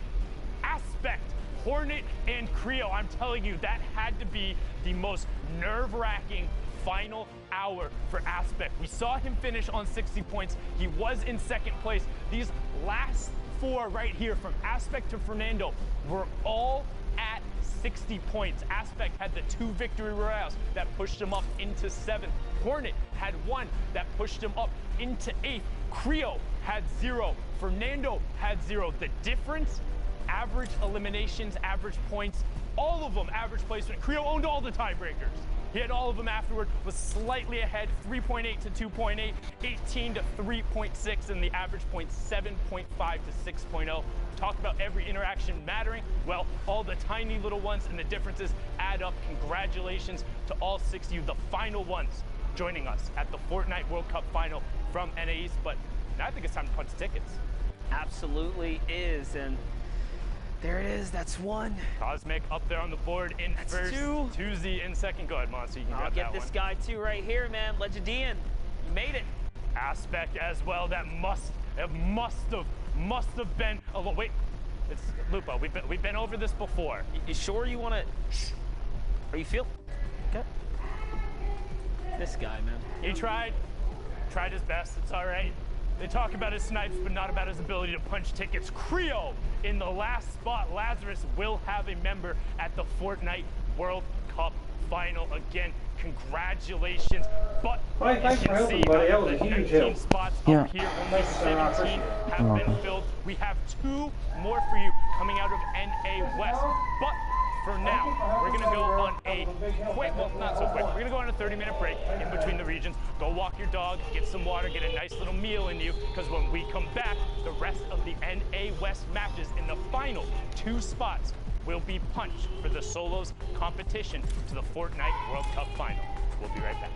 Aspect, Hornet, and Creo. I'm telling you, that had to be the most nerve-wracking final hour for Aspect. We saw him finish on 60 points. He was in 2nd place. These last 4 right here, from Aspect to Fernando, were all at 60 points. Aspect had the 2 victory royales that pushed him up into 7th. Hornet had 1 that pushed him up into 8th. Creo had 0. Fernando had 0. The difference, average eliminations, average points, all of them average placement. Creo owned all the tiebreakers. He had all of them afterward, was slightly ahead, 3.8 to 2.8, 18 to 3.6, and the average point 7.5 to 6.0. Talk about every interaction mattering. Well, all the tiny little ones and the differences add up. Congratulations to all 6 of you, the final ones joining us at the Fortnite World Cup final from NA East. But now I think it's time to punch tickets. Absolutely is, and there it is, that's 1. Cosmic up there on the board in that's first. 2. Tuzi in second. Go ahead, Monster, you can grab that one. I'll get this guy too right here, man. Legendian, you made it. Aspect as well. That must have been. Oh wait, it's Lupo. We've been over this before. You sure you want to? Are you feel? Okay. This guy, man. He tried his best. It's all right. They talk about his snipes, but not about his ability to punch tickets. Creo in the last spot. Lazarus will have a member at the Fortnite World Cup final. Again, congratulations. But as you can see, out of the 19 spots up here, only 17 have been filled. We have 2 more for you coming out of NA West. But for now, we're going to go on a quick, well, not so quick, we're going to go on a 30-minute break in between the regions. Go walk your dog, get some water, get a nice little meal in you, because when we come back, the rest of the NA West matches in the final 2 spots will be punched for the solos competition to the Fortnite World Cup final. We'll be right back.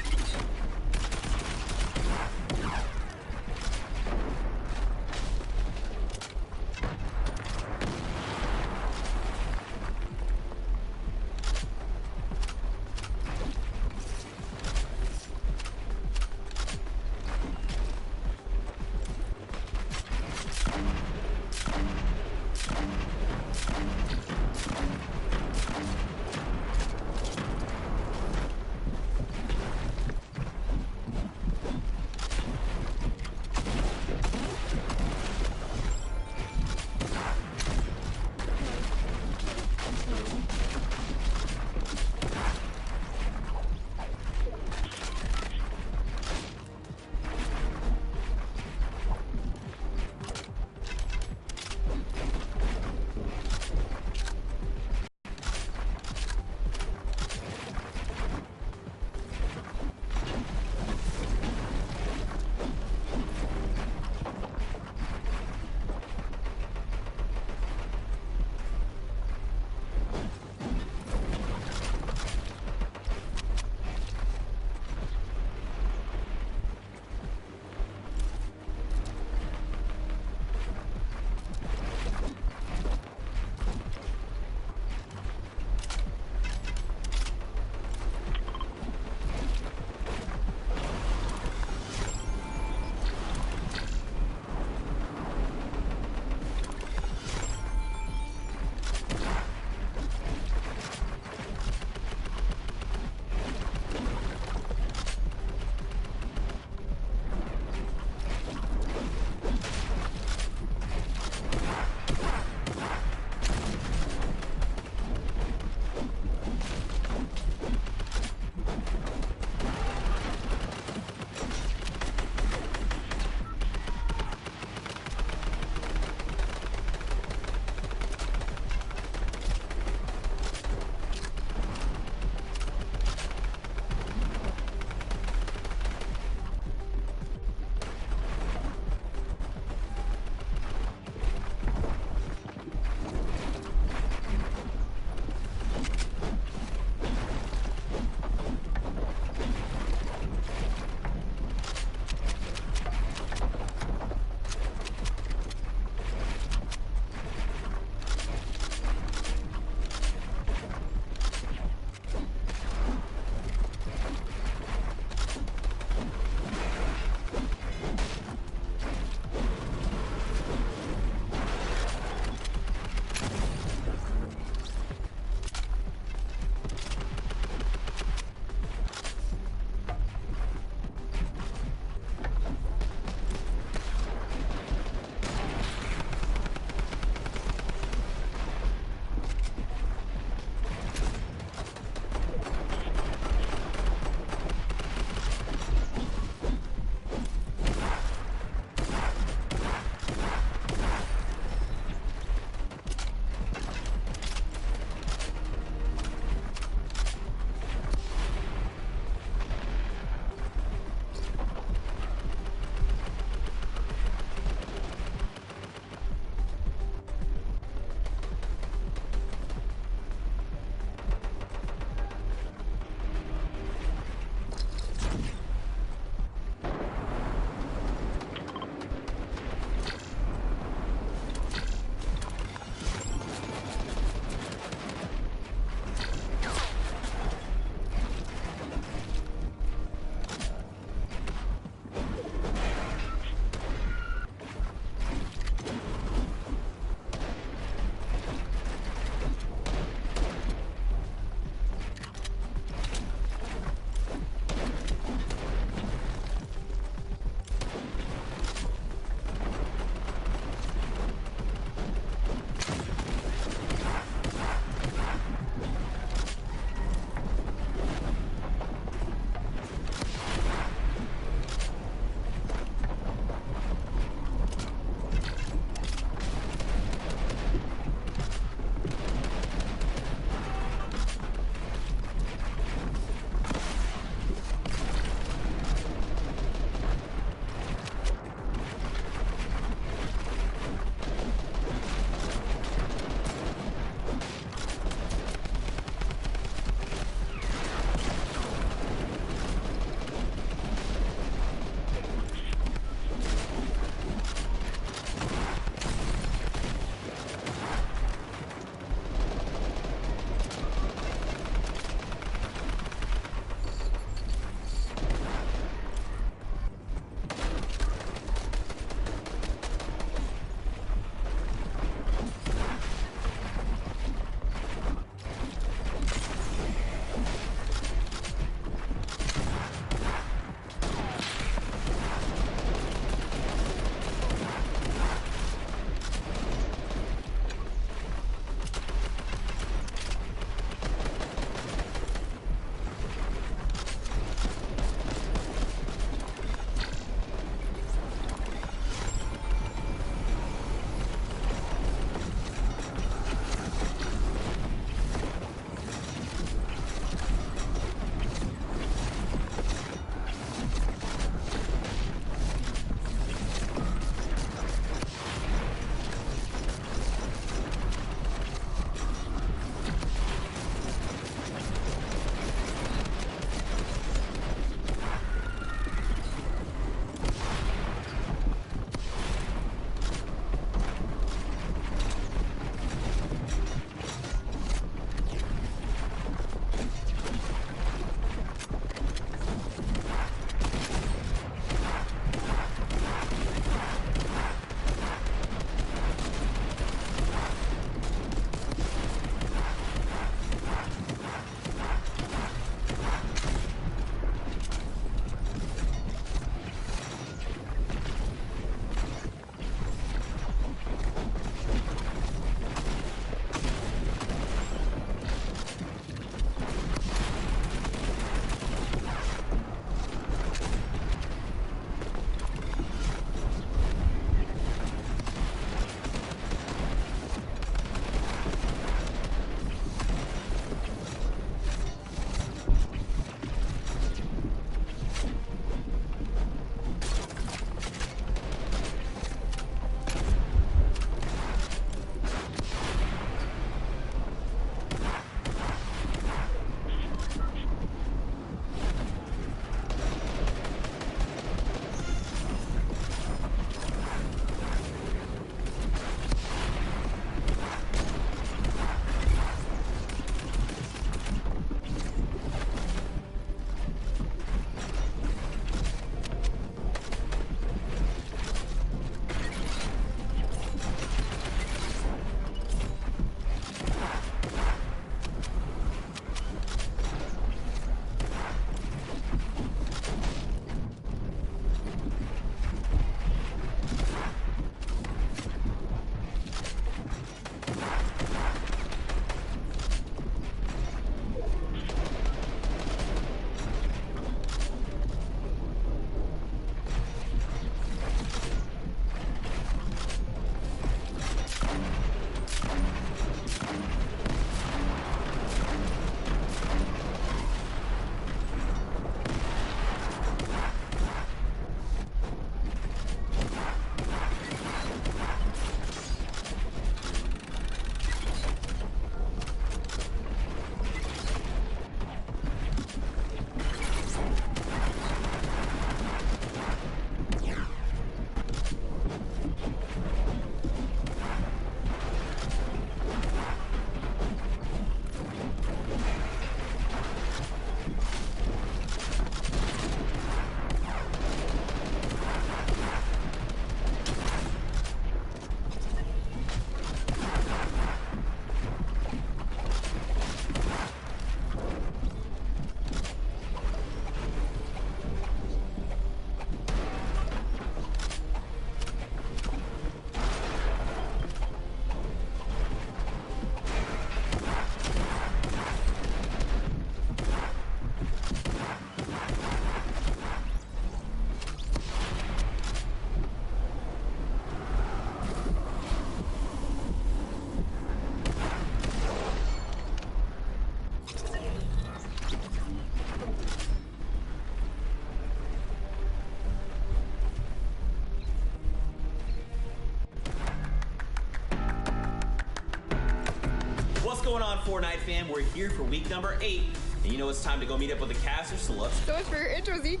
going on, Fortnite fam? We're here for week number 8. And you know it's time to go meet up with the casters, so let's... So much for your intro, Zeke.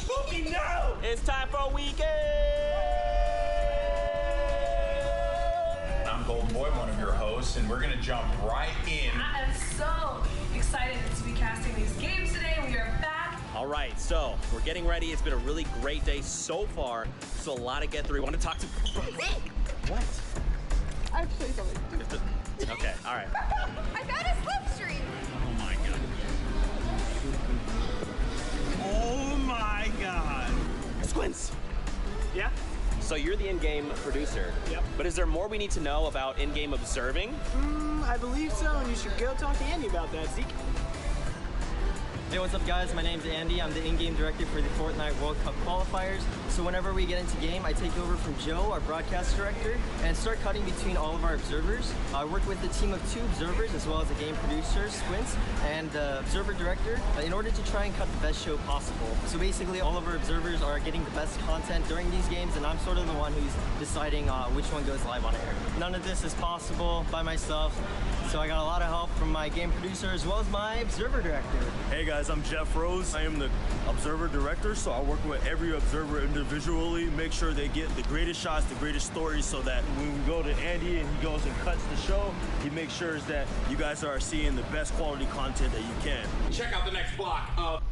Poopy, no! It's time for weekend! I'm Golden Boy, one of your hosts, and we're going to jump right in. I am so excited to be casting these games today. We are back. All right, so we're getting ready. It's been a really great day so far. So a lot to get through. We want to talk to... What? Actually, something. Okay, all right. I found a slipstream. Oh my god. Oh my god. Squints. Yeah? So you're the in-game producer. Yep. But is there more we need to know about in-game observing? I believe so, and you should go talk to Andy about that, Zeke. Hey, what's up guys? My name's Andy. I'm the in-game director for the Fortnite World Cup qualifiers. So whenever we get into game, I take over from Joe, our broadcast director, and start cutting between all of our observers. I work with a team of 2 observers as well as a game producer, Squints, and the observer director in order to try and cut the best show possible. So basically all of our observers are getting the best content during these games, and I'm sort of the one who's deciding which one goes live on air. None of this is possible by myself, so I got a lot of help from my game producer as well as my observer director. Hey guys, I'm Jeff Rose. I am the observer director, so I work with every observer individually, make sure they get the greatest shots, the greatest stories, so that when we go to Andy and he goes and cuts the show, he makes sure that you guys are seeing the best quality content that you can. Check out the next block of...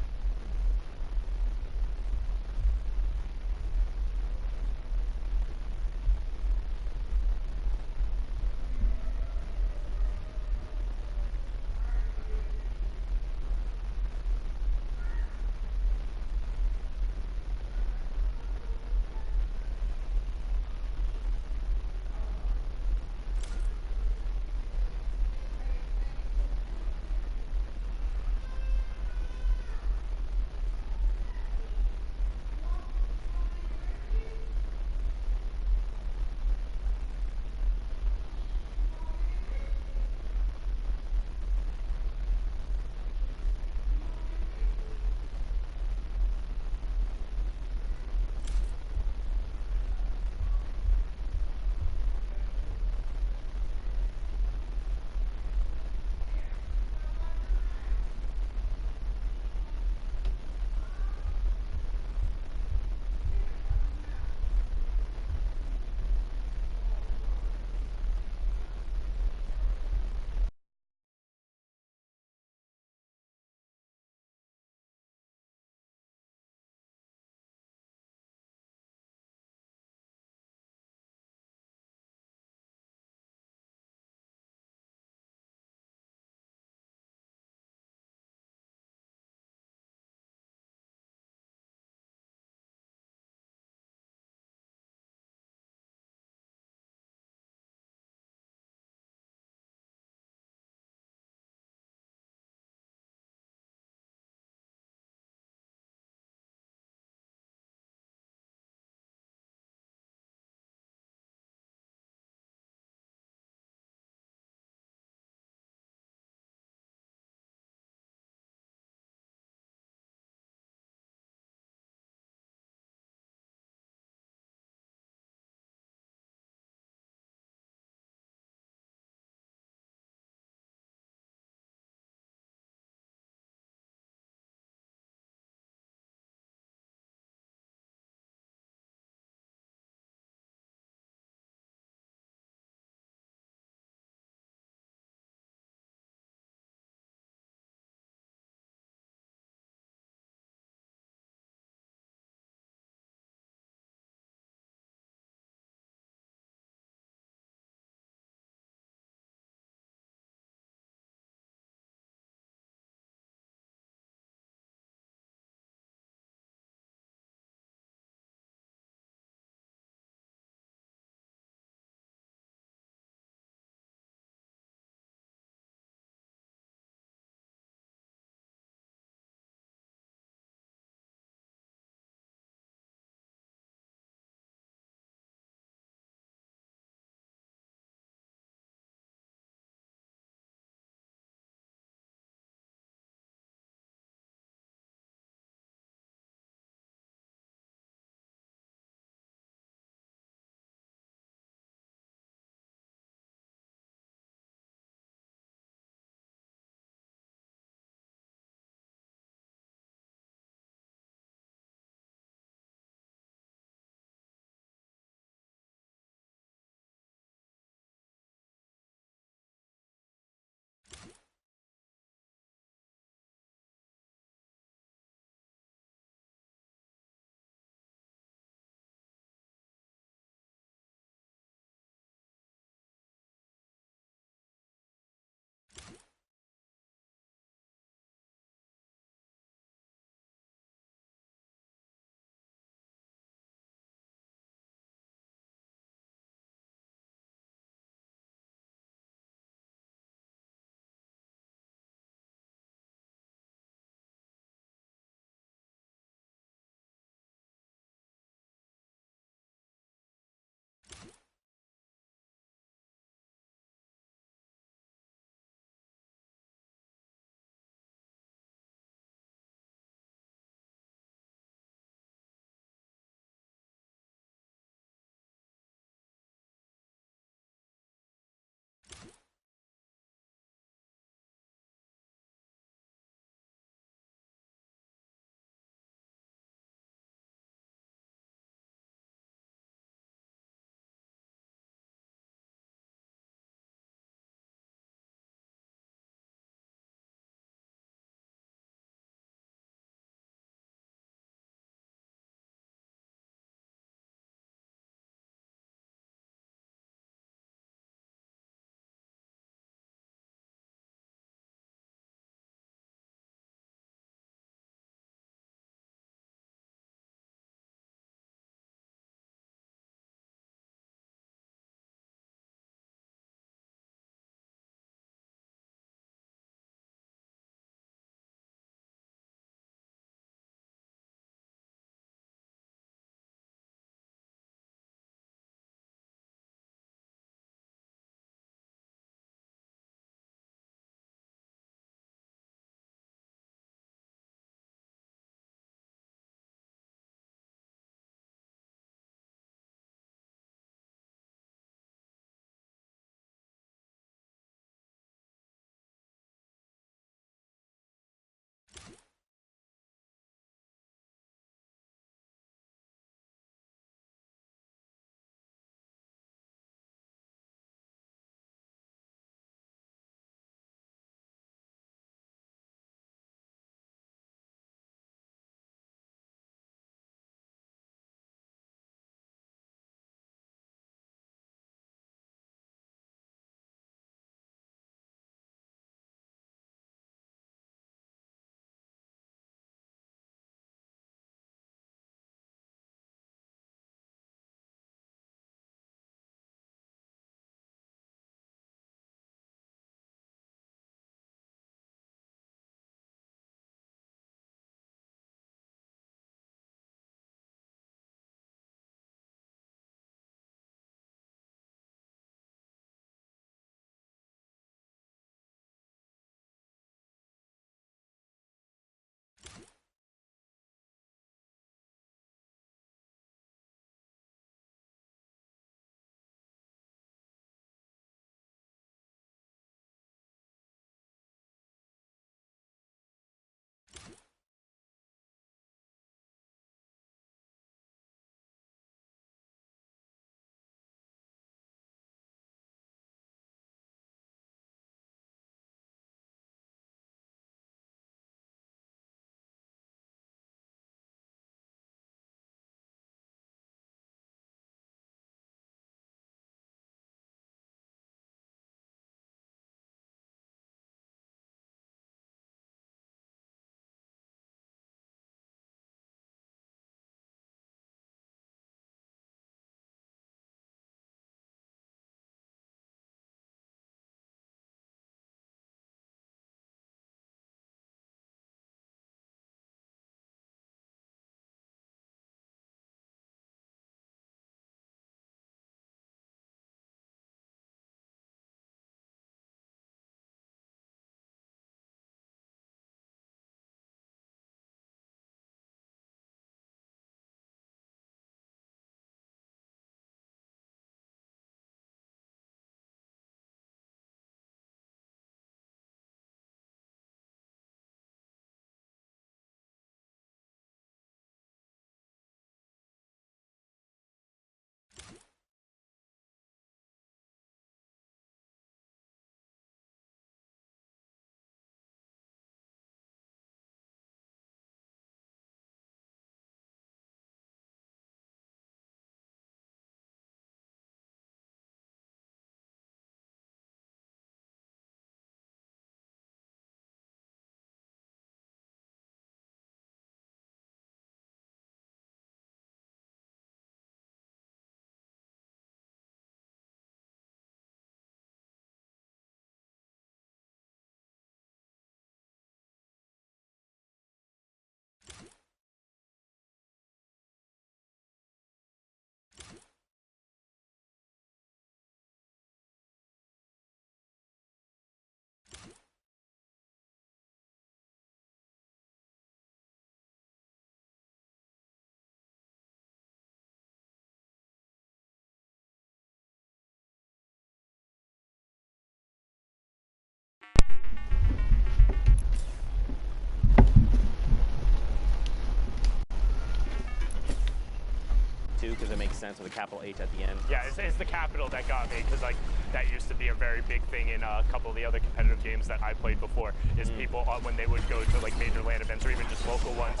too, because it makes sense with a capital H at the end. Yeah, it's the capital that got me, because like that used to be a very big thing in a couple of the other competitive games that I played before. Is people when they would go to like major LAN events or even just local ones,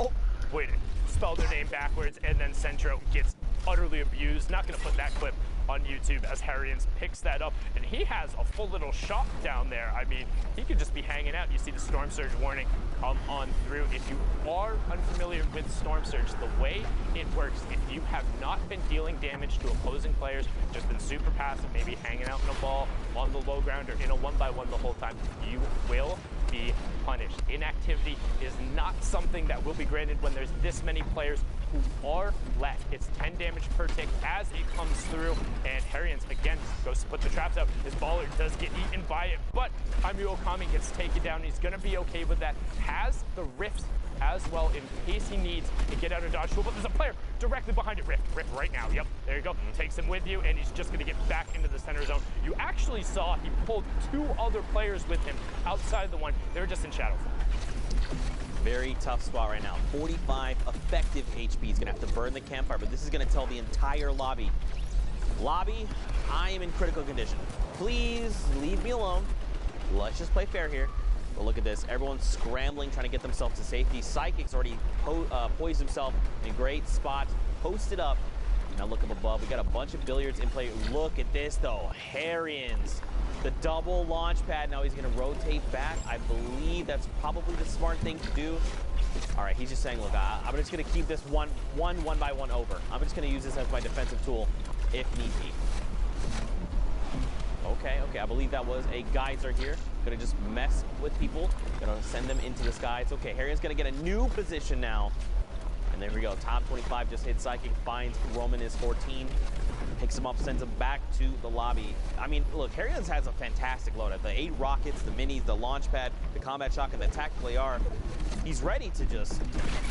would spell their name backwards, and then Centro gets utterly abused. Not going to put that clip on YouTube as Harrians picks that up, and he has a full little shop down there. I mean, he could just be hanging out. You see the Storm Surge warning come on through. If you are unfamiliar with Storm Surge, the way it works, if you have not been dealing damage to opposing players, just been super passive, maybe hanging out in a ball on the low ground or in a 1-by-1 the whole time, you will be punished. Inactivity is not something that will be granted when there's this many players who are left. It's 10 damage per tick as it comes through, and Harrians again goes to put the traps out. His baller does get eaten by it, but Jaime Okami gets taken down. He's gonna be okay with that. Has the Rift as well in case he needs to get out of dodge tool, but there's a player directly behind it. Rift right now. Yep, there you go. Takes him with you, and he's just gonna get back into the center zone. You actually saw he pulled 2 other players with him outside the one. They were just in shadow. Very tough spot right now. 45 effective HP. He's gonna have to burn the campfire, but this is gonna tell the entire lobby. Lobby, I am in critical condition. Please leave me alone. Let's just play fair here. But look at this. Everyone's scrambling, trying to get themselves to safety. Psychic's already poised himself in a great spot, posted up. Now look up above. We got a bunch of billiards in play. Look at this, though. Harrians. The double launch pad. Now he's going to rotate back. I believe that's probably the smart thing to do. All right, he's just saying, look, I'm just going to keep this one by one over. I'm just going to use this as my defensive tool if need be. Okay, I believe that was a geyser here. Gonna just mess with people. Gonna send them into the skies. Okay, Harrian's gonna get a new position now. And there we go, top 25 just hit Psychic, finds Roman is 14. Picks him up, sends him back to the lobby. I mean, look, Harrians has a fantastic loadout. The 8 rockets, the minis, the launch pad, the combat shotgun, the tactical AR. He's ready to just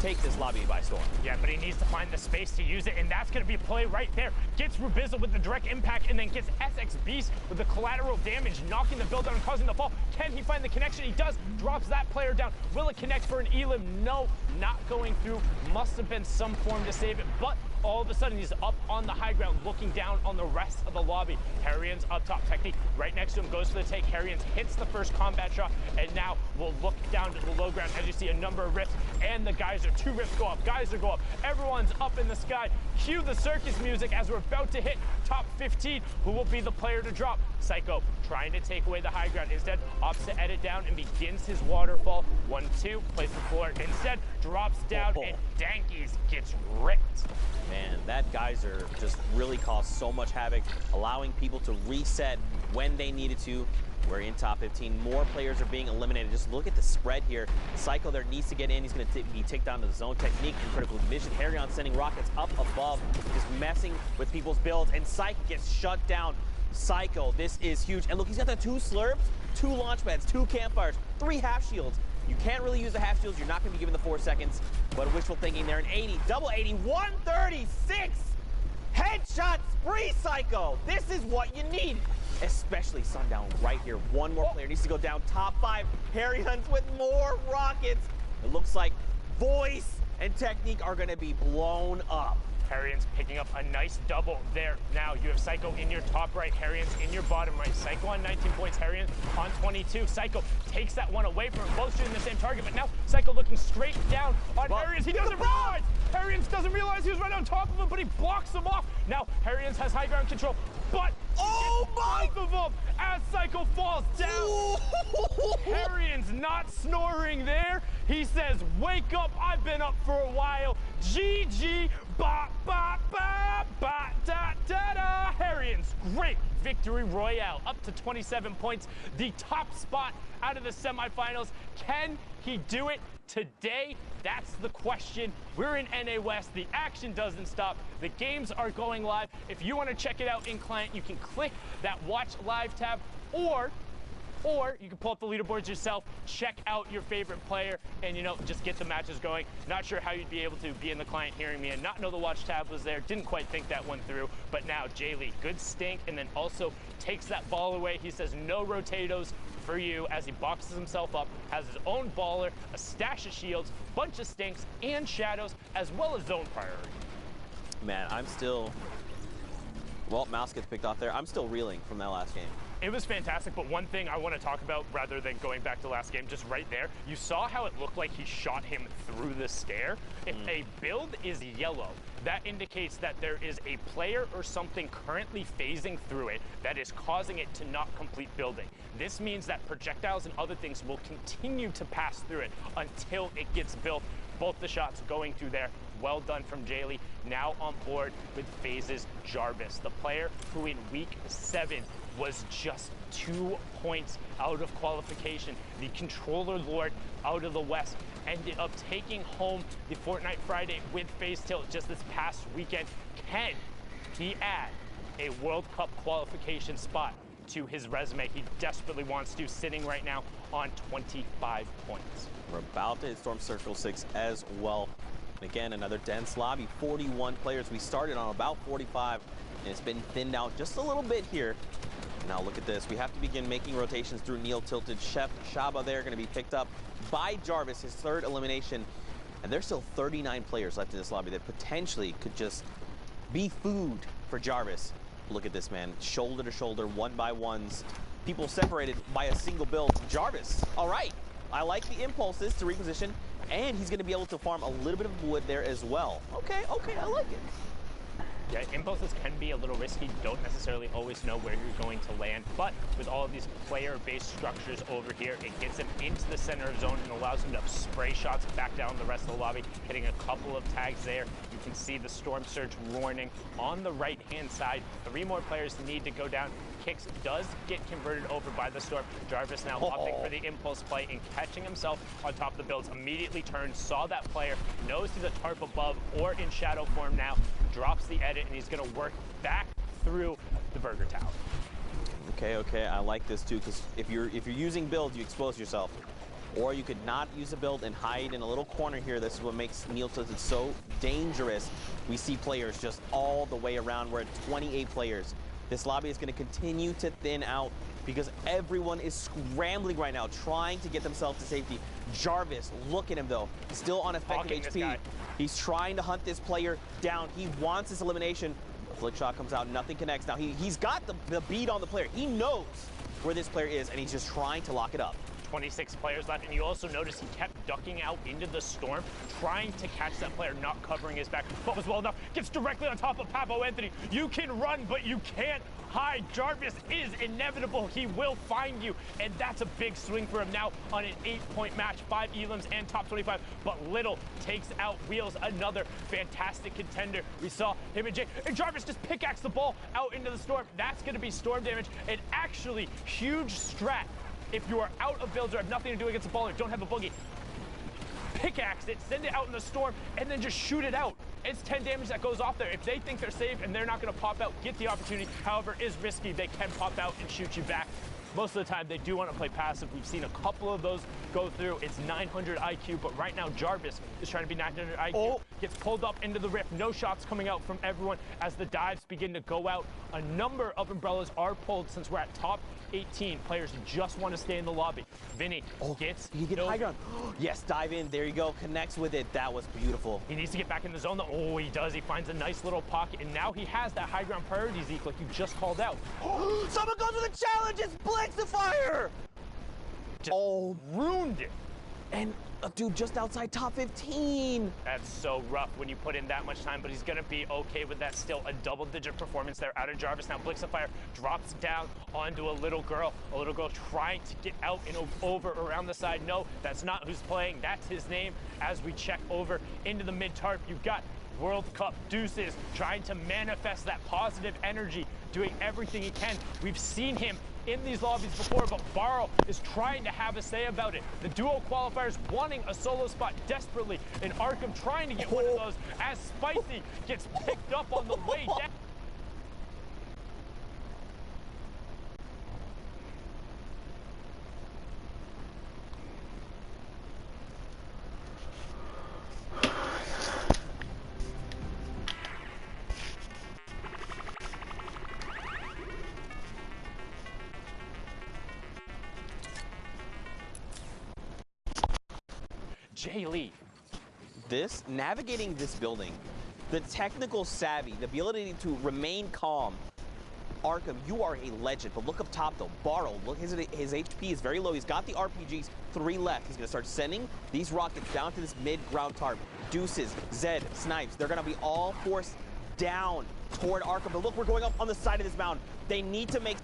take this lobby by storm. Yeah, but he needs to find the space to use it, and that's going to be a play right there. Gets Rubizzle with the direct impact, and then gets SX Beast with the collateral damage, knocking the build down and causing the fall. Can he find the connection? He does. Drops that player down. Will it connect for an Elim? No, not going through. Must have been some form to save it, but all of a sudden he's up on the high ground looking down on the rest of the lobby. Harrians up top. Technique right next to him goes for the take. Harrians hits the first combat shot, and now we'll look down to the low ground as you see a number of rifts, and the geyser. 2 rifts go up, geyser go up. Everyone's up in the sky. Cue the circus music as we're about to hit top 15. Who will be the player to drop? Psycho trying to take away the high ground. Instead, opts to edit down and begins his waterfall. 1-2, plays the floor. Instead, drops down, and Dankies gets ripped. Man, that geyser just really caused so much havoc, allowing people to reset when they needed to. We're in top 15. More players are being eliminated. Just look at the spread here. Psycho there needs to get in. He's going to be taken down to the zone. Technique and critical vision. Harrion sending rockets up above, just messing with people's builds, and Psycho gets shut down. Psycho, this is huge. And look, he's got the 2 slurps, 2 launch pads, 2 campfires, 3 half shields. You can't really use the half shields. You're not going to be given the 4 seconds. But wishful thinking there. An 80, double 80, 136. Headshot spree, Psycho. This is what you need. Especially Sundown right here. One more player needs to go down. Top 5. Harry Hunts with more rockets. It looks like Voice and Technique are going to be blown up. Harrians picking up a nice double there. Now you have Psycho in your top right, Harrians in your bottom right. Psycho on 19 points, Harrians on 22. Psycho takes that one away from him, both shooting the same target, but now Psycho looking straight down on Harrians. He doesn't realize! Harrians doesn't realize he was right on top of him, but he blocks him off. Now Harrians has high ground control, but both of them as Psycho falls down. Harrians not snoring there. He says, wake up, I've been up for a while. GG, ba, ba, ba, ba, da, da, da. Harrians, great victory royale, up to 27 points. The top spot out of the semifinals. Can he do it today? That's the question. We're in NA West. The action doesn't stop. The games are going live. If you want to check it out in client, you can click that watch live tab, or you can pull up the leaderboards yourself, check out your favorite player, and, you know, just get the matches going. Not sure how you'd be able to be in the client hearing me and not know the watch tab was there. Didn't quite think that one through, but now Jaylee, good stink, and then also takes that ball away. He says no rotatos for you as he boxes himself up, has his own baller, a stash of shields, bunch of stinks, and shadows, as well as zone priority. Man, I'm still... Well, Mouse gets picked off there. I'm still reeling from that last game. It was fantastic, but one thing I want to talk about rather than going back to last game, just right there, you saw how it looked like he shot him through the stair. If a build is yellow, that indicates that there is a player or something currently phasing through it that is causing it to not complete building. This means that projectiles and other things will continue to pass through it until it gets built. Both the shots going through there. Well done from Jaylee. Now on board with phases Jarvis, the player who in week 7 was just 2 points out of qualification. The controller lord out of the West ended up taking home the Fortnite Friday with phase tilt just this past weekend. Can he add a World Cup qualification spot to his resume? He desperately wants to, sitting right now on 25 points. We're about to hit Storm Circle 6 as well. And again, another dense lobby, 41 players. We started on about 45, and it's been thinned out just a little bit here. Now look at this. We have to begin making rotations through Neil Tilted. Chef Shaba there going to be picked up by Jarvis, his 3rd elimination. And there's still 39 players left in this lobby that potentially could just be food for Jarvis. Look at this, man. Shoulder to shoulder, 1-by-1s. People separated by a single build. Jarvis, all right. I like the impulses to reposition, and he's going to be able to farm a little bit of wood there as well. Okay, I like it. Yeah, impulses can be a little risky. You don't necessarily always know where you're going to land, but with all of these player-based structures over here, it gets him into the center of zone and allows him to spray shots back down the rest of the lobby, hitting a couple of tags there. You can see the Storm Surge warning on the right-hand side. 3 more players need to go down. Kicks does get converted over by the Storm. Jarvis now opting for the impulse play and catching himself on top of the builds. Immediately turns, saw that player, knows he's a tarp above or in shadow form now, drops the edit, and he's going to work back through the Burger Tower. Okay, I like this too, because if you're using builds, you expose yourself. Or you could not use a build and hide in a little corner here. This is what makes Neil Tilted so dangerous. We see players just all the way around. We're at 28 players. This lobby is going to continue to thin out because everyone is scrambling right now, trying to get themselves to safety. Jarvis, look at him though, still on effective HP. He's trying to hunt this player down. He wants this elimination. Flick shot comes out, nothing connects. Now he's got the beat on the player. He knows where this player is, and he's just trying to lock it up. 26 players left, and you also notice he kept ducking out into the storm, trying to catch that player, not covering his back, but was well enough, gets directly on top of Papo Anthony. You can run, but you can't hide. Jarvis is inevitable. He will find you, and that's a big swing for him now on an 8-point match, 5 elims and top 25, but Little takes out Wheels, another fantastic contender. We saw him and Jay, and Jarvis just pickaxe the ball out into the storm. That's going to be storm damage, and actually huge strat. If you are out of builds or have nothing to do against the ball or don't have a boogie, pickaxe it, send it out in the storm, and then just shoot it out. It's 10 damage that goes off there. If they think they're safe and they're not going to pop out, get the opportunity. However, it is risky. They can pop out and shoot you back. Most of the time, they do want to play passive. We've seen a couple of those go through. It's 900 IQ, but right now, Jarvis is trying to be 900 IQ. Gets pulled up into the rift. No shots coming out from everyone as the dives begin to go out. A number of umbrellas are pulled since we're at top 18. Players just want to stay in the lobby. Vinny gets you get high ground. Yes, dive in. There you go. Connects with it. That was beautiful. He needs to get back in the zone, though. Oh, he does. He finds a nice little pocket, and now he has that high ground priority, Zeke, like you just called out. Someone goes with a challenge. It's Blitz the Fire. Just ruined it. And a dude just outside top 15. That's so rough when you put in that much time, but he's going to be okay with that still. A double-digit performance there out of Jarvis. Now Blitz of Fire drops down onto a little girl trying to get out and over around the side. No, that's not who's playing. That's his name. As we check over into the mid-tarp, you've got World Cup Deuces trying to manifest that positive energy, doing everything he can. We've seen him in these lobbies before, but Barrow is trying to have a say about it. The duo qualifiers wanting a solo spot desperately, and Arkham trying to get one of those as Spicy gets picked up on the way down. Jay Lee. Navigating this building the technical savvy, the ability to remain calm. Arkham, you are a legend, but look up top though. Barrow, look, his HP is very low. He's got the RPGs, 3 left. He's gonna start sending these rockets down to this mid-ground tarp. Deuces, Zed, Snipes, they're gonna be all forced down toward Arkham. But look, we're going up on the side of this mountain. They need to make...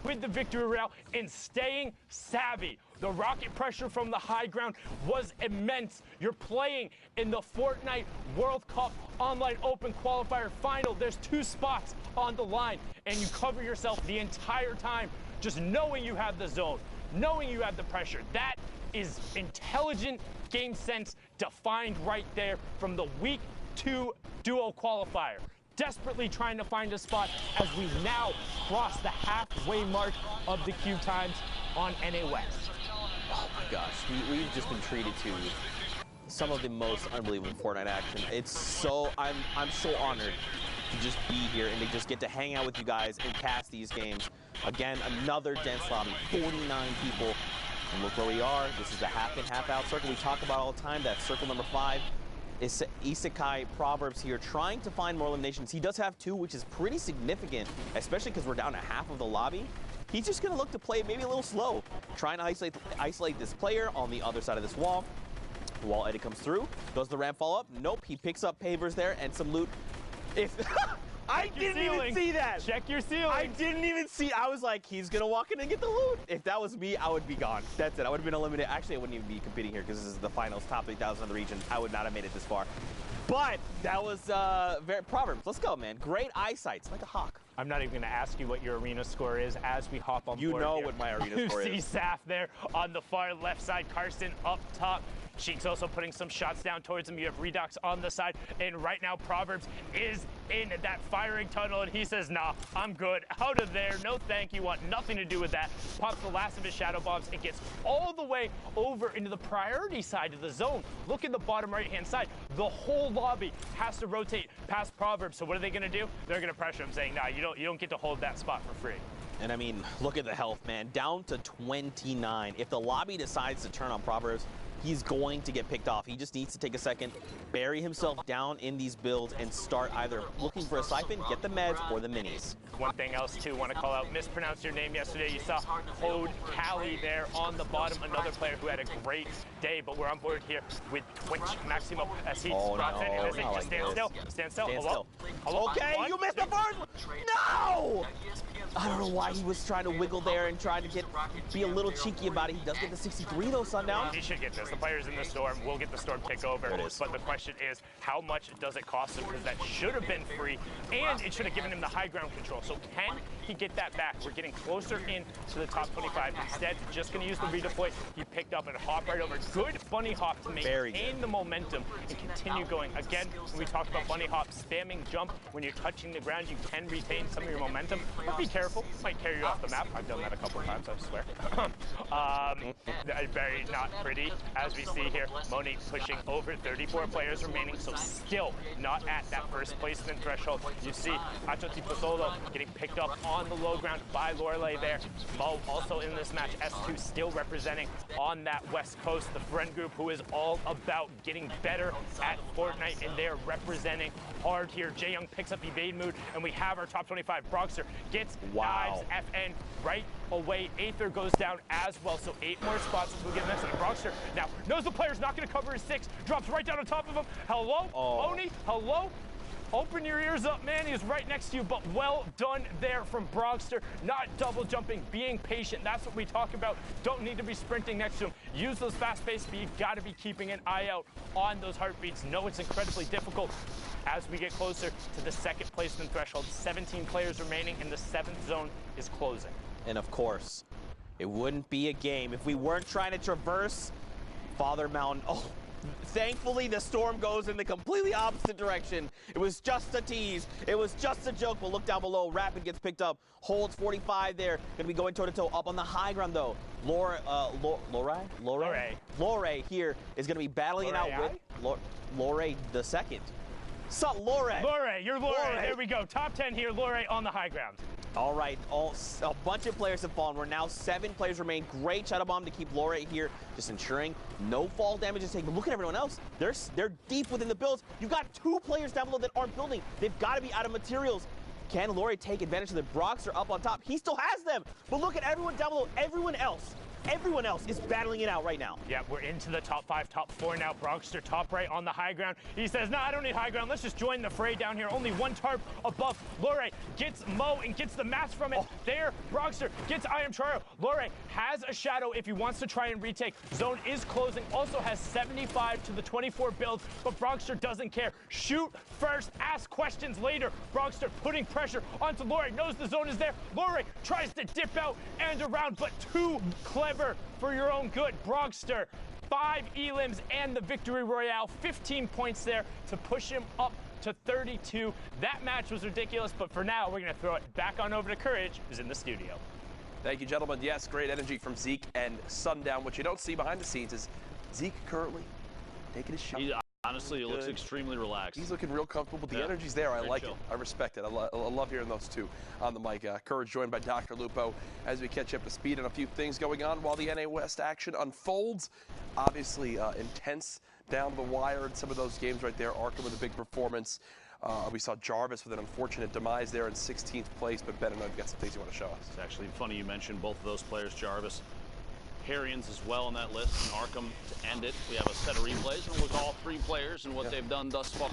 with the victory route and staying savvy. The rocket pressure from the high ground was immense. You're playing in the Fortnite World Cup Online Open Qualifier Final. There's 2 spots on the line, and you cover yourself the entire time just knowing you have the zone, knowing you have the pressure. That is intelligent game sense defined right there from the Week 2 Duo Qualifier. Desperately trying to find a spot as we now cross the halfway mark of the queue times on NA West. Oh my gosh, we've just been treated to some of the most unbelievable Fortnite action. It's so, I'm so honored to just be here and to just get to hang out with you guys and cast these games. Again, another dense lobby, 49 people. And look where we are. This is the half in, half out circle we talk about all the time. That's circle number 5. Is Isekai Proverbs here trying to find more eliminations. He does have 2, which is pretty significant, especially because we're down to half of the lobby. He's just going to look to play maybe a little slow, trying to isolate this player on the other side of this wall. Wall edit comes through. Does the ramp fall up? Nope. He picks up pavers there and some loot. If I didn't even see that. Check your ceiling. I didn't even see. I was like, he's going to walk in and get the loot. If that was me, I would be gone. That's it. I would have been eliminated. Actually, I wouldn't even be competing here because this is the finals, top 3,000 of the region. I would not have made it this far. But that was very Proverbs. Let's go, man. Great eyesight. It's like a hawk. I'm not even going to ask you what your arena score is as we hop on board. You know here. what my arena score is. You see Saf there on the far left side. Karsten up top. Cheeks also putting some shots down towards him. You have Redux on the side. And right now, Proverbs is in that firing tunnel. And he says, nah, I'm good. Out of there. No thank you. Want nothing to do with that. Pops the last of his shadow bombs and gets all the way over into the priority side of the zone. Look at the bottom right-hand side. The whole lobby has to rotate past Proverbs. So what are they going to do? They're going to pressure him, saying, nah, you don't get to hold that spot for free. And I mean, look at the health, man. Down to 29. If the lobby decides to turn on Proverbs, he's going to get picked off. He just needs to take a second, bury himself down in these builds, and start either looking for a siphon, get the meds, or the minis. One thing else, too, want to call out, mispronounced your name yesterday. You saw Code Cali there on the bottom, another player who had a great day, but we're on board here with Twitch Maximo as he spots in and says, just stand still. Stand still. Hello? Hello? Okay, you missed the first one. No! I don't know why he was trying to wiggle there and trying to be a little cheeky about it. He does get the 63 though, Sundown. He should get this. The players in the storm will get the storm pick over. But the question is, how much does it cost him? Because that should have been free, and it should have given him the high ground control. So can he get that back? We're getting closer in to the top 25. Instead, just going to use the redeploy. He picked up and hop right over. Good bunny hop to maintain the momentum and continue going. Again, when we talked about bunny hop, spamming jump when you're touching the ground, you can retain some of your momentum. But be careful. Might carry you off the map. I've done that a couple of times, I swear. Very not pretty, as we see here. Monique pushing over 34 players remaining, so still not at that first placement threshold. You see Acho Tiposolo getting picked up on the low ground by Lorelei there. Mo also in this match, S2 still representing on that West Coast, the friend group who is all about getting better at Fortnite, and they're representing hard here. Jae-Young picks up evade mood, and we have our top 25. Brogster gets Knives FN right away. Aether goes down as well, so 8 more spots as we get next. And Brogster now knows the player's not going to cover his 6, drops right down on top of him. Hello, Oni, hello? Open your ears up, man. He's right next to you, but well done there from Brogster. Not double jumping, being patient. That's what we talk about. Don't need to be sprinting next to him. Use those fast-paced speed. Got to be keeping an eye out on those heartbeats. No, it's incredibly difficult as we get closer to the second placement threshold. 17 players remaining, and the 7th zone is closing. And of course, it wouldn't be a game if we weren't trying to traverse Father Mountain. Oh, Thankfully, the storm goes in the completely opposite direction. It was just a tease. It was just a joke. But look down below. Rapid gets picked up. Holds 45 there. Going to be going toe-to-toe up on the high ground, though. Lore here is going to be battling it out with Lore the second. Lore, you're Lore. There we go. Top 10 here. Lore on the high ground. All right, a bunch of players have fallen. We're now 7 players remain. Great shadow bomb to keep Lore here, just ensuring no fall damage is taken. But look at everyone else. They're deep within the builds. You've got 2 players down below that aren't building. They've got to be out of materials. Can Lore take advantage of the Broxer up on top? He still has them. But look at everyone down below. Everyone else is battling it out right now. Yeah, we're into the top 5, top 4 now. Broxter top right on the high ground. He says, no, I don't need high ground. Let's just join the fray down here. Only 1 tarp above. Lore gets Mo and gets the mass from it. There, Broxter gets I Am Charo. Lore has a shadow if he wants to try and retake. Zone is closing. Also has 75 to the 24 build, but Broxter doesn't care. Shoot first, ask questions later. Broxter putting pressure onto Lore. Knows the zone is there. Lore tries to dip out and around, but too clever for your own good. Broxter, 5 elims and the victory royale, 15 points there to push him up to 32. That match was ridiculous, but for now, we're going to throw it back on over to Courage, who's in the studio. Thank you, gentlemen. Yes, great energy from Zeke and Sundown. What you don't see behind the scenes is Zeke currently taking his shot. Honestly, it looks extremely relaxed. He's looking real comfortable, but the energy's there. I like it. I respect it. I love hearing those two on the mic. Courage joined by Dr. Lupo as we catch up to speed on a few things going on while the NA West action unfolds. Obviously, intense down the wire in some of those games right there. Arkham with a big performance. We saw Jarvis with an unfortunate demise there in 16th place, but Ben, I know you've got some things you want to show us. It's actually funny you mentioned both of those players, Jarvis. Harrians as well on that list, and Arkham to end it. We have a set of replays, and we'll look at all 3 players and what they've done thus far.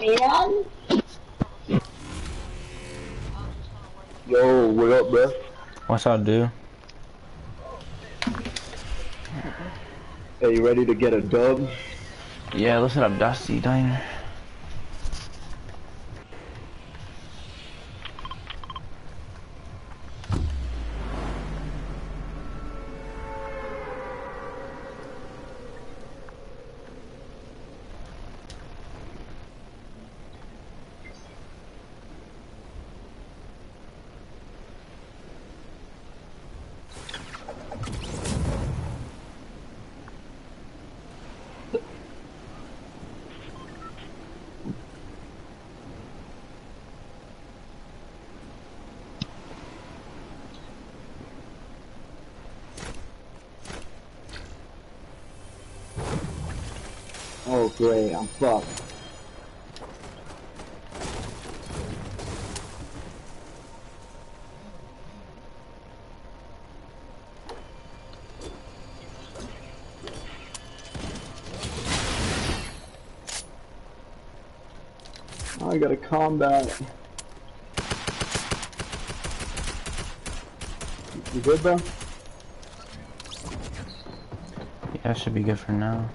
man. Yo, what up, bro? What's up, dude? Hey, you ready to get a dub? Yeah, listen up, Dusty Diner. Oh great, I'm fucked. Oh, I got a combat. You good, bro? Yeah, should be good for now.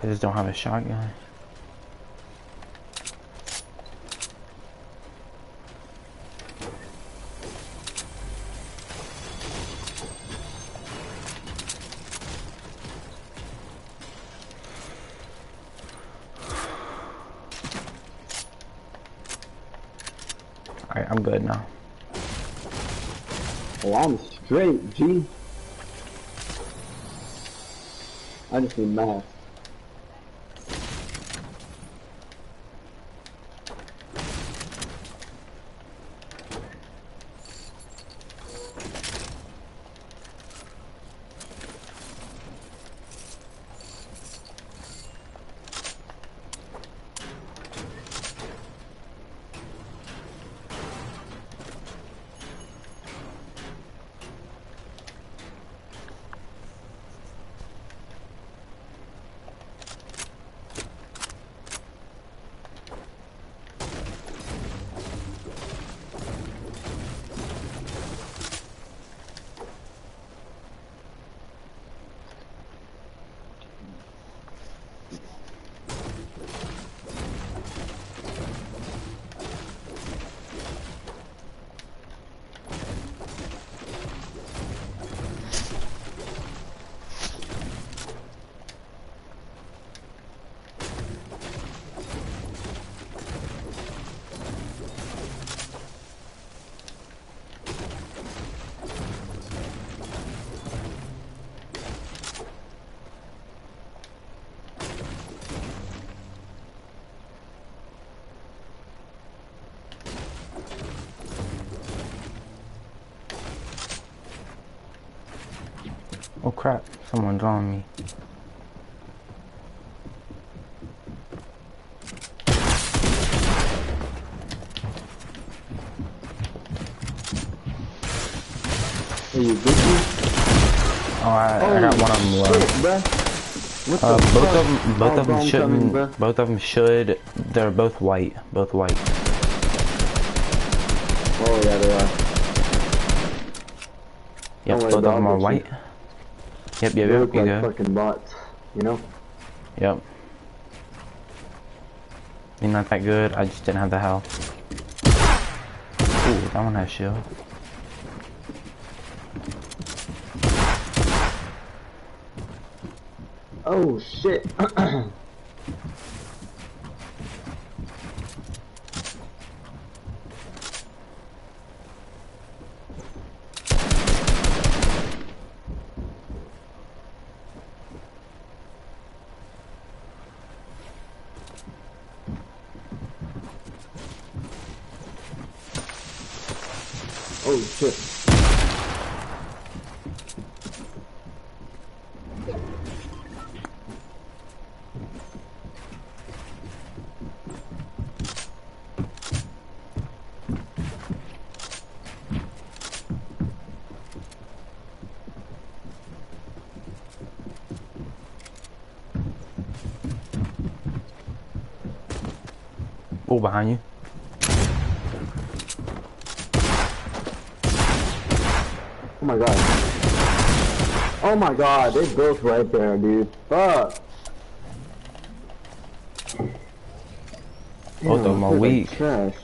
I just don't have a shotgun. Alright, I'm good now. Oh, I'm straight, G. I just need math. Oh crap, someone's on me. Are you good? Oh, I got one of them low. Both of them shouldn't. Both of them should. They're both white. Both white. Oh yeah, they are. Yep, both of them are white. Yep, They look you like go. fucking bots, you know? Yep. You're not that good. I just didn't have the health. Ooh, that one has shield. Oh shit. Oh shit. Oh, behind you. Oh my god. Oh my god, they both right there, dude. Fuck. Both of them are weak. Trash.